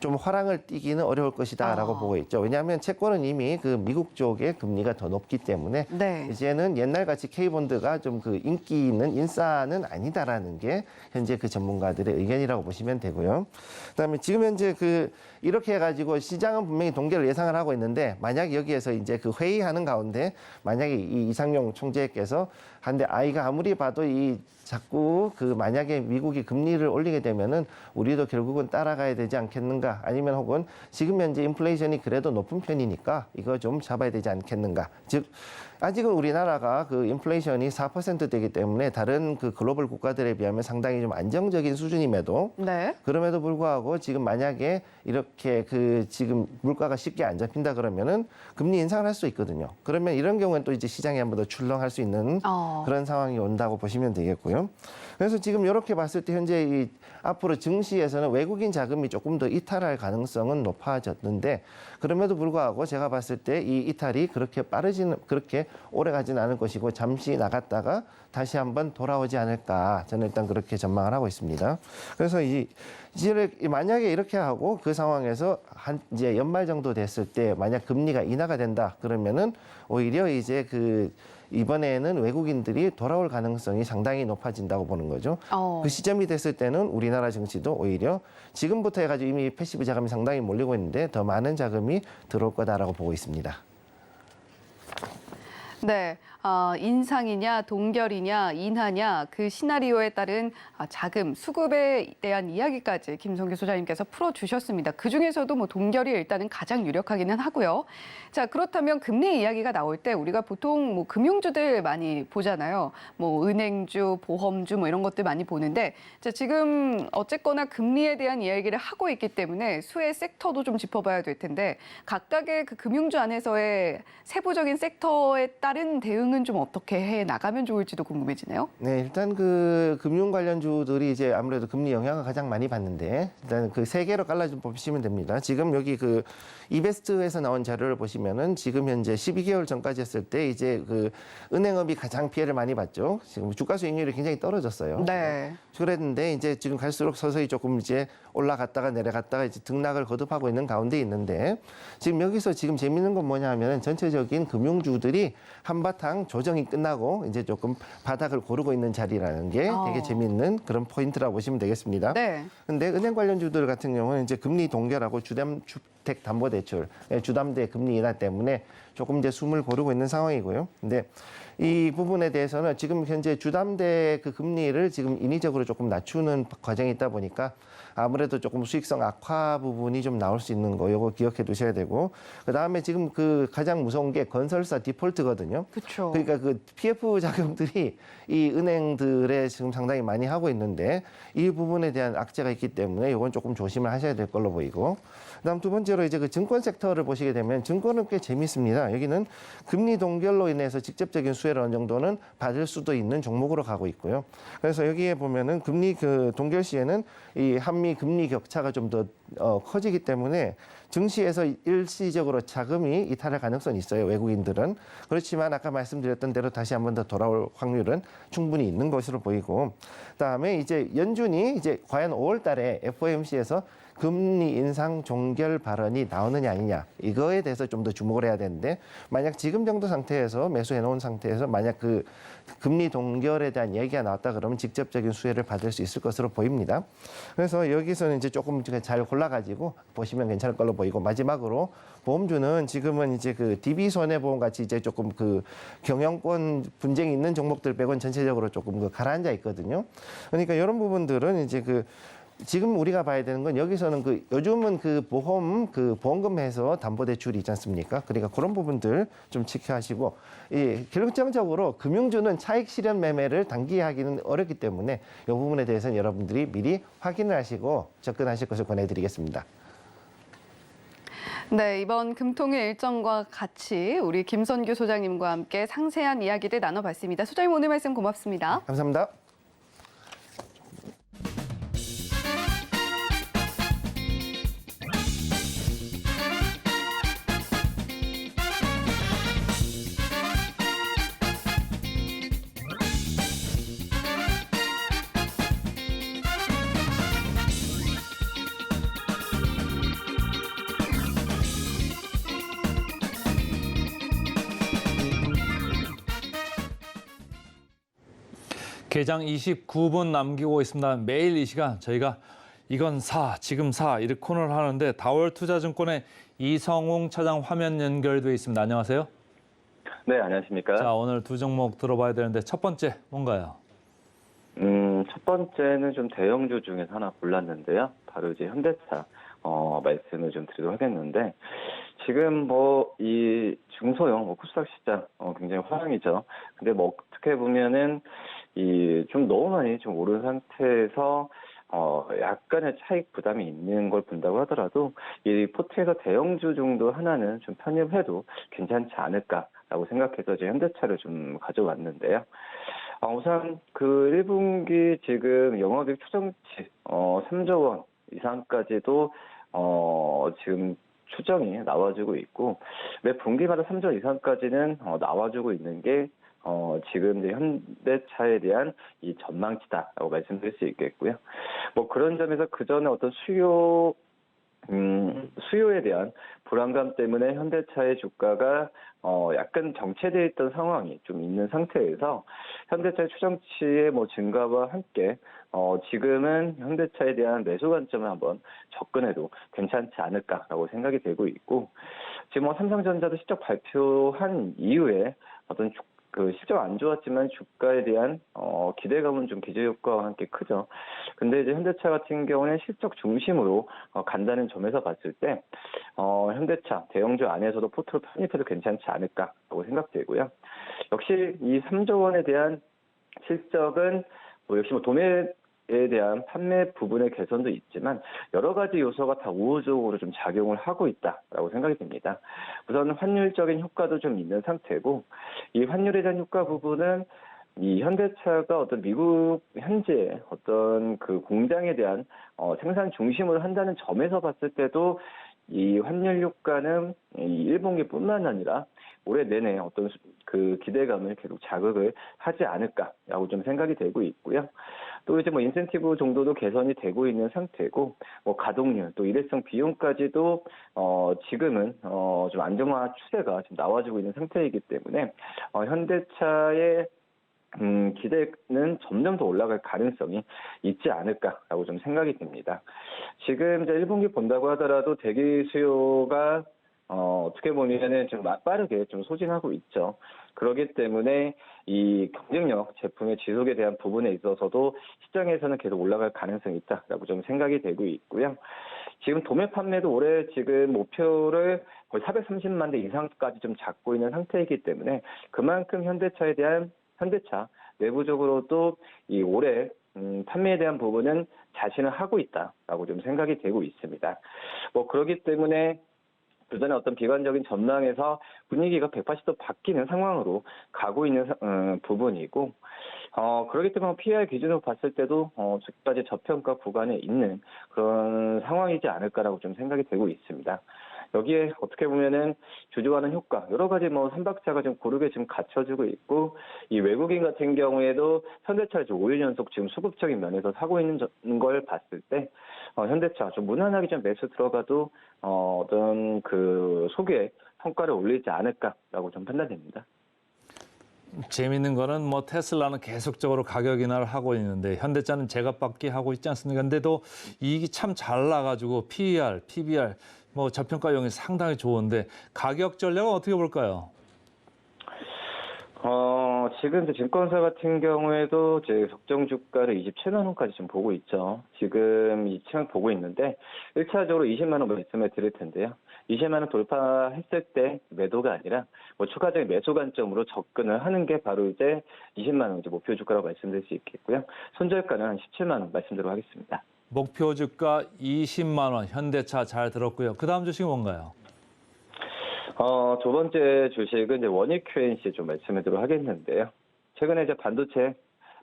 좀 화랑을 띠기는 어려울 것이다라고 보고 있죠. 왜냐하면 채권은 이미 그 미국 쪽의 금리가 더 높기 때문에 네. 이제는 옛날같이 K본드가 좀 그 인기 있는 인싸는 아니다라는 게 현재 그 전문가들의 의견이라고 보시면 되고요. 그다음에 지금 현재 이렇게 해가지고 시장은 분명히 동결을 예상을 하고 있는데, 만약 여기에서 이제 그 회의하는 가운데 만약에 이 이상용 총재께서 한데 아이가 아무리 봐도 자꾸 만약에 미국이 금리를 올리게 되면은 우리도 결국은 따라가야 되지 않겠는가, 아니면 혹은 지금 현재 인플레이션이 그래도 높은 편이니까 이거 좀 잡아야 되지 않겠는가. 즉 아직은 우리나라가 그 인플레이션이 4%대이기 때문에 다른 그 글로벌 국가들에 비하면 상당히 좀 안정적인 수준임에도, 네. 그럼에도 불구하고 지금 만약에 이렇게 지금 물가가 쉽게 안 잡힌다 그러면은 금리 인상을 할 수 있거든요. 그러면 이런 경우는 또 이제 시장이 한 번 더 출렁할 수 있는 그런 상황이 온다고 보시면 되겠고요. 그래서 지금 이렇게 봤을 때 현재 앞으로 증시에서는 외국인 자금이 조금 더 이탈할 가능성은 높아졌는데, 그럼에도 불구하고 제가 봤을 때 이 이탈이 그렇게 오래 가지는 않을 것이고 잠시 나갔다가 다시 한번 돌아오지 않을까, 저는 일단 그렇게 전망을 하고 있습니다. 그래서 이제 만약에 이렇게 하고 그 상황에서 이제 연말 정도 됐을 때 만약 금리가 인하가 된다 그러면은 오히려 이제 이번에는 외국인들이 돌아올 가능성이 상당히 높아진다고 보는 거죠. 그 시점이 됐을 때는 우리나라 증시도 오히려 지금부터 해가지고 이미 패시브 자금이 상당히 몰리고 있는데 더 많은 자금이 들어올 거다라고 보고 있습니다. 네, 인상이냐, 동결이냐, 인하냐, 그 시나리오에 따른 자금, 수급에 대한 이야기까지 김성규 소장님께서 풀어주셨습니다. 그중에서도 뭐 동결이 일단은 가장 유력하기는 하고요. 자, 그렇다면 금리 이야기가 나올 때 우리가 보통 뭐 금융주들 많이 보잖아요. 뭐 은행주, 보험주 뭐 이런 것들 많이 보는데, 자, 지금 어쨌거나 금리에 대한 이야기를 하고 있기 때문에 수혜 섹터도 좀 짚어봐야 될 텐데, 각각의 그 금융주 안에서의 세부적인 섹터에 따른 대응은 좀 어떻게 해 나가면 좋을지도 궁금해지네요. 네, 일단 금융 관련주들이 이제 아무래도 금리 영향을 가장 많이 받는데, 일단 세 개로 갈라 좀 보시면 됩니다. 지금 여기 이베스트에서 나온 자료를 보시면은 지금 현재 12개월 전까지 했을 때 이제 은행업이 가장 피해를 많이 봤죠. 지금 주가 수익률이 굉장히 떨어졌어요. 네. 그랬는데 이제 지금 갈수록 서서히 조금 이제 올라갔다가 내려갔다가 이제 등락을 거듭하고 있는 가운데 있는데, 지금 여기서 지금 재밌는 건 뭐냐 하면은 전체적인 금융주들이 한바탕 조정이 끝나고 이제 조금 바닥을 고르고 있는 자리라는 게 되게 재밌는 그런 포인트라고 보시면 되겠습니다. 네. 근데 은행 관련주들 같은 경우는 이제 금리 동결하고 주택담보대출, 주담대 금리 인하 때문에 조금 이제 숨을 고르고 있는 상황이고요. 근데 이 부분에 대해서는 지금 현재 주담대 그 금리를 지금 인위적으로 조금 낮추는 과정이 있다 보니까 아무래도 조금 수익성 악화 부분이 좀 나올 수 있는 거, 요거 기억해 두셔야 되고, 그 다음에 지금 그 가장 무서운 게 건설사 디폴트거든요. 그렇죠. 그러니까 그 PF 자금들이 이 은행들에 지금 상당히 많이 하고 있는데 이 부분에 대한 악재가 있기 때문에 이건 조금 조심을 하셔야 될 걸로 보이고, 그다음 두 번째로 이제 그 증권 섹터를 보시게 되면 증권은 꽤 재밌습니다. 여기는 금리 동결로 인해서 직접적인 수혜를 어느 정도는 받을 수도 있는 종목으로 가고 있고요. 그래서 여기에 보면은 금리 그 동결 시에는 이 한미 금리 격차가 좀 더 커지기 때문에 증시에서 일시적으로 자금이 이탈할 가능성이 있어요. 외국인들은. 그렇지만 아까 말씀드렸던 대로 다시 한 번 더 돌아올 확률은 충분히 있는 것으로 보이고, 그다음에 이제 연준이 이제 과연 5월 달에 FOMC에서 금리 인상 종결 발언이 나오느냐 아니냐, 이거에 대해서 좀 더 주목을 해야 되는데, 만약 지금 정도 상태에서 매수해 놓은 상태에서 만약 그 금리 동결에 대한 얘기가 나왔다 그러면 직접적인 수혜를 받을 수 있을 것으로 보입니다. 그래서 여기서는 이제 조금 잘 골라가지고 보시면 괜찮을 걸로 보이고, 마지막으로 보험주는 지금은 이제 그 DB 손해보험 같이 이제 조금 그 경영권 분쟁이 있는 종목들 빼고는 전체적으로 조금 그 가라앉아 있거든요. 그러니까 이런 부분들은 이제 그 지금 우리가 봐야 되는 건, 여기서는 그 요즘은 그 보험금에서 담보대출이 있지 않습니까? 그러니까 그런 부분들 좀 지켜하시고, 결정적으로 금융주는 차익 실현 매매를 단기하기는 어렵기 때문에 이 부분에 대해서는 여러분들이 미리 확인을 하시고 접근하실 것을 권해드리겠습니다. 네, 이번 금통일 일정과 같이 우리 김선규 소장님과 함께 상세한 이야기를 나눠봤습니다. 소장님, 오늘 말씀 고맙습니다. 감사합니다. 개장 29분 남기고 있습니다. 매일 이 시간 저희가 이건 사, 지금 사 이렇게 코너를 하는데, 다월투자증권의 이성웅 차장 화면 연결돼 있습니다. 안녕하세요. 네, 안녕하십니까. 자, 오늘 두 종목 들어봐야 되는데 첫 번째 뭔가요? 첫 번째는 좀 대형주 중에서 하나 골랐는데요. 바로 이제 현대차 말씀을 좀 드리도록 하겠는데, 지금 뭐 이 중소형 코스닥 시장 굉장히 화랑이죠. 근데 뭐 어떻게 보면은 이 좀 너무 많이 좀 오른 상태에서 약간의 차익 부담이 있는 걸 본다고 하더라도 이 포트에서 대형주 정도 하나는 좀 편입해도 괜찮지 않을까라고 생각해서 이제 현대차를 좀 가져왔는데요. 우선 그 1분기 지금 영업이익 추정치 3조 원 이상까지도 지금 추정이 나와주고 있고, 매 분기마다 3조 원 이상까지는 나와주고 있는 게 지금 이제 현대차에 대한 이 전망치다라고 말씀드릴 수 있겠고요. 뭐 그런 점에서 그 전에 어떤 수요에 대한 불안감 때문에 현대차의 주가가 약간 정체되어 있던 상황이 좀 있는 상태에서 현대차의 추정치의 뭐 증가와 함께 지금은 현대차에 대한 매수 관점을 한번 접근해도 괜찮지 않을까라고 생각이 되고 있고, 지금 뭐 삼성전자도 실적 발표한 이후에 어떤 그 실적 안 좋았지만 주가에 대한 기대감은 좀 기저효과와 함께 크죠. 근데 이제 현대차 같은 경우는 실적 중심으로 간다는 점에서 봤을 때 현대차 대형주 안에서도 포트로 편입해도 괜찮지 않을까라고 생각되고요. 역시 이 3조 원에 대한 실적은 뭐 역시 뭐 도매에 대한 판매 부분의 개선도 있지만 여러 가지 요소가 다 우호적으로 좀 작용을 하고 있다라고 생각이 됩니다. 우선 환율적인 효과도 좀 있는 상태고, 이 환율에 대한 효과 부분은 이 현대차가 어떤 미국 현재 어떤 그 공장에 대한 생산 중심으로 한다는 점에서 봤을 때도 이 환율 효과는 이 1분기뿐만 아니라 올해 내내 어떤 그 기대감을 계속 자극을 하지 않을까라고 좀 생각이 되고 있고요. 또 이제 뭐 인센티브 정도도 개선이 되고 있는 상태고, 뭐 가동률 또 일회성 비용까지도 지금은 좀 안정화 추세가 좀 나와주고 있는 상태이기 때문에 현대차의 기대는 점점 더 올라갈 가능성이 있지 않을까라고 좀 생각이 됩니다. 지금 이제 1분기 본다고 하더라도 대기 수요가 어떻게 보면은 좀 빠르게 좀 소진하고 있죠. 그렇기 때문에 이 경쟁력 제품의 지속에 대한 부분에 있어서도 시장에서는 계속 올라갈 가능성이 있다라고 좀 생각이 되고 있고요. 지금 도매 판매도 올해 지금 목표를 거의 430만 대 이상까지 좀 잡고 있는 상태이기 때문에 그만큼 현대차 내부적으로도 이 올해 판매에 대한 부분은 자신을 하고 있다라고 좀 생각이 되고 있습니다. 뭐 그렇기 때문에 그전에 어떤 비관적인 전망에서 분위기가 180도 바뀌는 상황으로 가고 있는 부분이고, 그렇기 때문에 PER 기준으로 봤을 때도 지금까지 저평가 구간에 있는 그런 상황이지 않을까라고 좀 생각이 되고 있습니다. 여기에 어떻게 보면은 주저하는 효과, 여러 가지 뭐 삼박자가 좀 고르게 지금 갖춰지고 있고, 이 외국인 같은 경우에도 현대차를 지금 5일 연속 지금 수급적인 면에서 사고 있는 걸 봤을 때, 현대차 좀 무난하게 좀 매수 들어가도, 어떤 그 소개 성과를 올리지 않을까라고 좀 판단됩니다. 재미있는 거는 뭐 테슬라는 계속적으로 가격 인하를 하고 있는데 현대차는 제값받기 하고 있지 않습니까? 근데도 이익이 참 잘 나가지고 PER, PBR 뭐 저평가용이 상당히 좋은데 가격 전략은 어떻게 볼까요? 지금 이제 증권사 같은 경우에도 제 적정 주가를 27만 원까지 좀 보고 있죠. 지금 이 치락 보고 있는데 1차적으로 20만 원 말씀을 드릴 텐데요. 20만 원 돌파했을 때 매도가 아니라 뭐 추가적인 매수 관점으로 접근을 하는 게 바로 이제 20만 원 이제 목표 주가라고 말씀드릴 수 있겠고요. 손절가는 한 17만 원 말씀드리도록 하겠습니다. 목표 주가 20만 원, 현대차 잘 들었고요. 그 다음 주식은 뭔가요? 두 번째 주식은 이제 원익 QNC 좀 말씀드리도록 하겠는데요. 최근에 이제 반도체,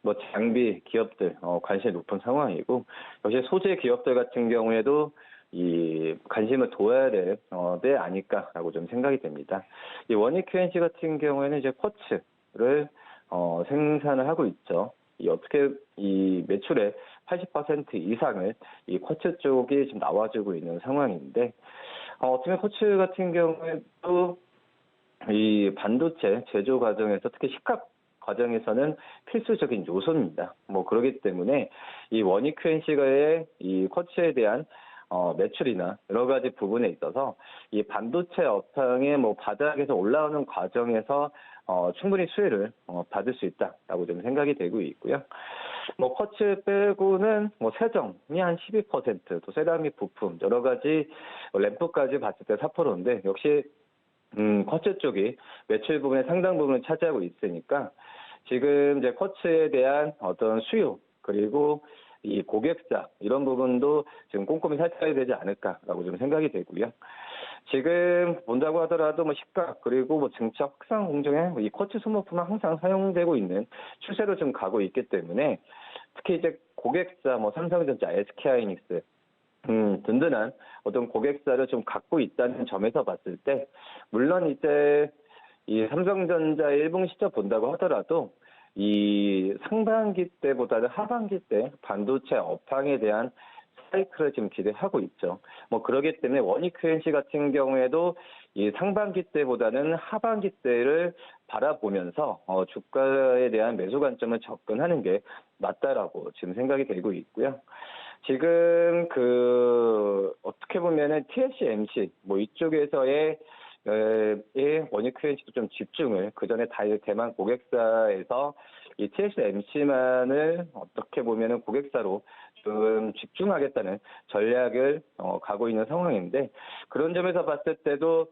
뭐 장비 기업들 관심이 높은 상황이고, 역시 소재 기업들 같은 경우에도 이 관심을 둬야 될 때 아닐까라고 좀 생각이 됩니다. 이 원익 QNC 같은 경우에는 이제 쿼츠를 생산을 하고 있죠. 이 매출의 80% 이상을 이 쿼츠 쪽이 지금 나와주고 있는 상황인데, 어떻게 쿼츠 같은 경우에도 이 반도체 제조 과정에서 특히 식각 과정에서는 필수적인 요소입니다. 뭐 그렇기 때문에 이 원익 QNC가의 이 쿼츠에 대한 매출이나 여러 가지 부분에 있어서 이 반도체 업황의 뭐 바닥에서 올라오는 과정에서 충분히 수혜를 받을 수 있다라고 좀 생각이 되고 있고요. 뭐 쿼츠 빼고는 뭐 세정이 한 12%, 또 세라믹 부품 여러 가지 램프까지 봤을 때 4%인데 역시 쿼츠 쪽이 매출 부분의 상당 부분을 차지하고 있으니까 지금 이제 쿼츠에 대한 어떤 수요 그리고 이 고객사 이런 부분도 지금 꼼꼼히 살펴야 되지 않을까라고 좀 생각이 되고요. 지금 본다고 하더라도 뭐 식각 그리고 뭐 증차 확산 공정에 이 쿼츠 소모품은 항상 사용되고 있는 추세로 좀 가고 있기 때문에 특히 이제 고객사 뭐 삼성전자, SK하이닉스 든든한 어떤 고객사를 좀 갖고 있다는 점에서 봤을 때 물론 이제 이 삼성전자의 일봉 시점 본다고 하더라도 이 상반기 때보다는 하반기 때 반도체 업황에 대한 사이클을 지금 기대하고 있죠. 뭐 그러기 때문에 원익 QNC 같은 경우에도 이 상반기 때보다는 하반기 때를 바라보면서 주가에 대한 매수 관점을 접근하는 게 맞다라고 지금 생각이 되고 있고요. 지금 어떻게 보면은 TSMC 뭐 이쪽에서의 원익 QNC도 좀 집중을 그전에 대만 고객사에서 이 TSMC만을 어떻게 보면은 고객사로 좀 집중하겠다는 전략을 가고 있는 상황인데 그런 점에서 봤을 때도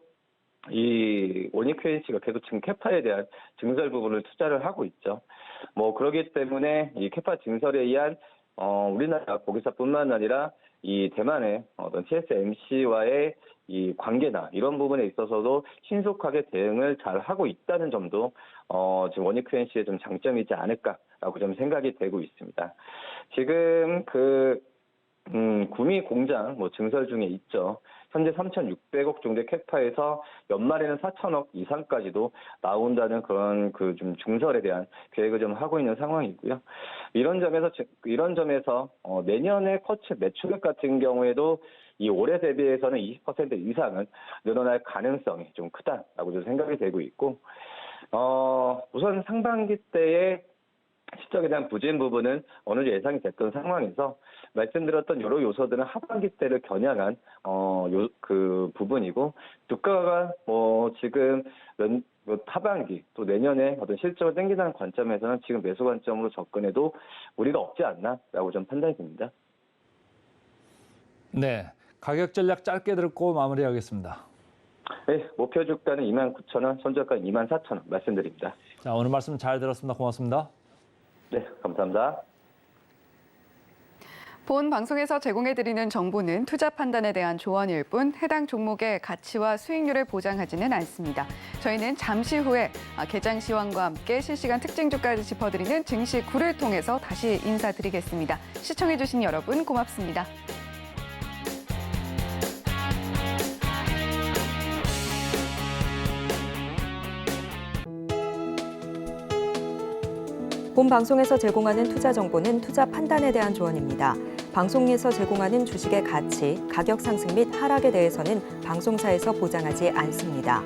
이 원익 QNC가 계속 지금 캐파에 대한 증설 부분을 투자를 하고 있죠. 뭐 그렇기 때문에 이 캐파 증설에 의한 우리나라 고객사뿐만 아니라 이 대만의 어떤 TSMC와의 이 관계나 이런 부분에 있어서도 신속하게 대응을 잘 하고 있다는 점도 지금 원익 QNC의 좀 장점이지 않을까라고 좀 생각이 되고 있습니다. 지금 구미 공장 뭐 증설 중에 있죠. 현재 3,600억 정도의 캐파에서 연말에는 4,000억 이상까지도 나온다는 그런 좀 증설에 대한 계획을 좀 하고 있는 상황이고요. 이런 점에서 내년에 쿼츠 매출액 같은 경우에도 이 올해 대비해서는 20% 이상은 늘어날 가능성이 좀 크다라고 좀 생각이 되고 있고, 우선 상반기 때에 실적에 대한 부진 부분은 어느 정도 예상이 됐던 상황에서 말씀드렸던 여러 요소들은 하반기 때를 겨냥한 그 부분이고 주가가 지금 하반기 또 내년에 어떤 실적을 땡기다는 관점에서는 지금 매수 관점으로 접근해도 무리가 없지 않나라고 좀 판단이 듭니다. 네, 가격 전략 짧게 듣고 마무리하겠습니다. 네, 목표 주가는 29,000원, 손절가는 24,000원 말씀드립니다. 자, 오늘 말씀 잘 들었습니다. 고맙습니다. 네, 감사합니다. 본 방송에서 제공해드리는 정보는 투자 판단에 대한 조언일 뿐 해당 종목의 가치와 수익률을 보장하지는 않습니다. 저희는 잠시 후에 개장 시황과 함께 실시간 특징 주가를 짚어드리는 증시 9를 통해서 다시 인사드리겠습니다. 시청해주신 여러분 고맙습니다. 본 방송에서 제공하는 투자 정보는 투자 판단에 대한 조언입니다. 방송에서 제공하는 주식의 가치, 가격 상승 및 하락에 대해서는 방송사에서 보장하지 않습니다.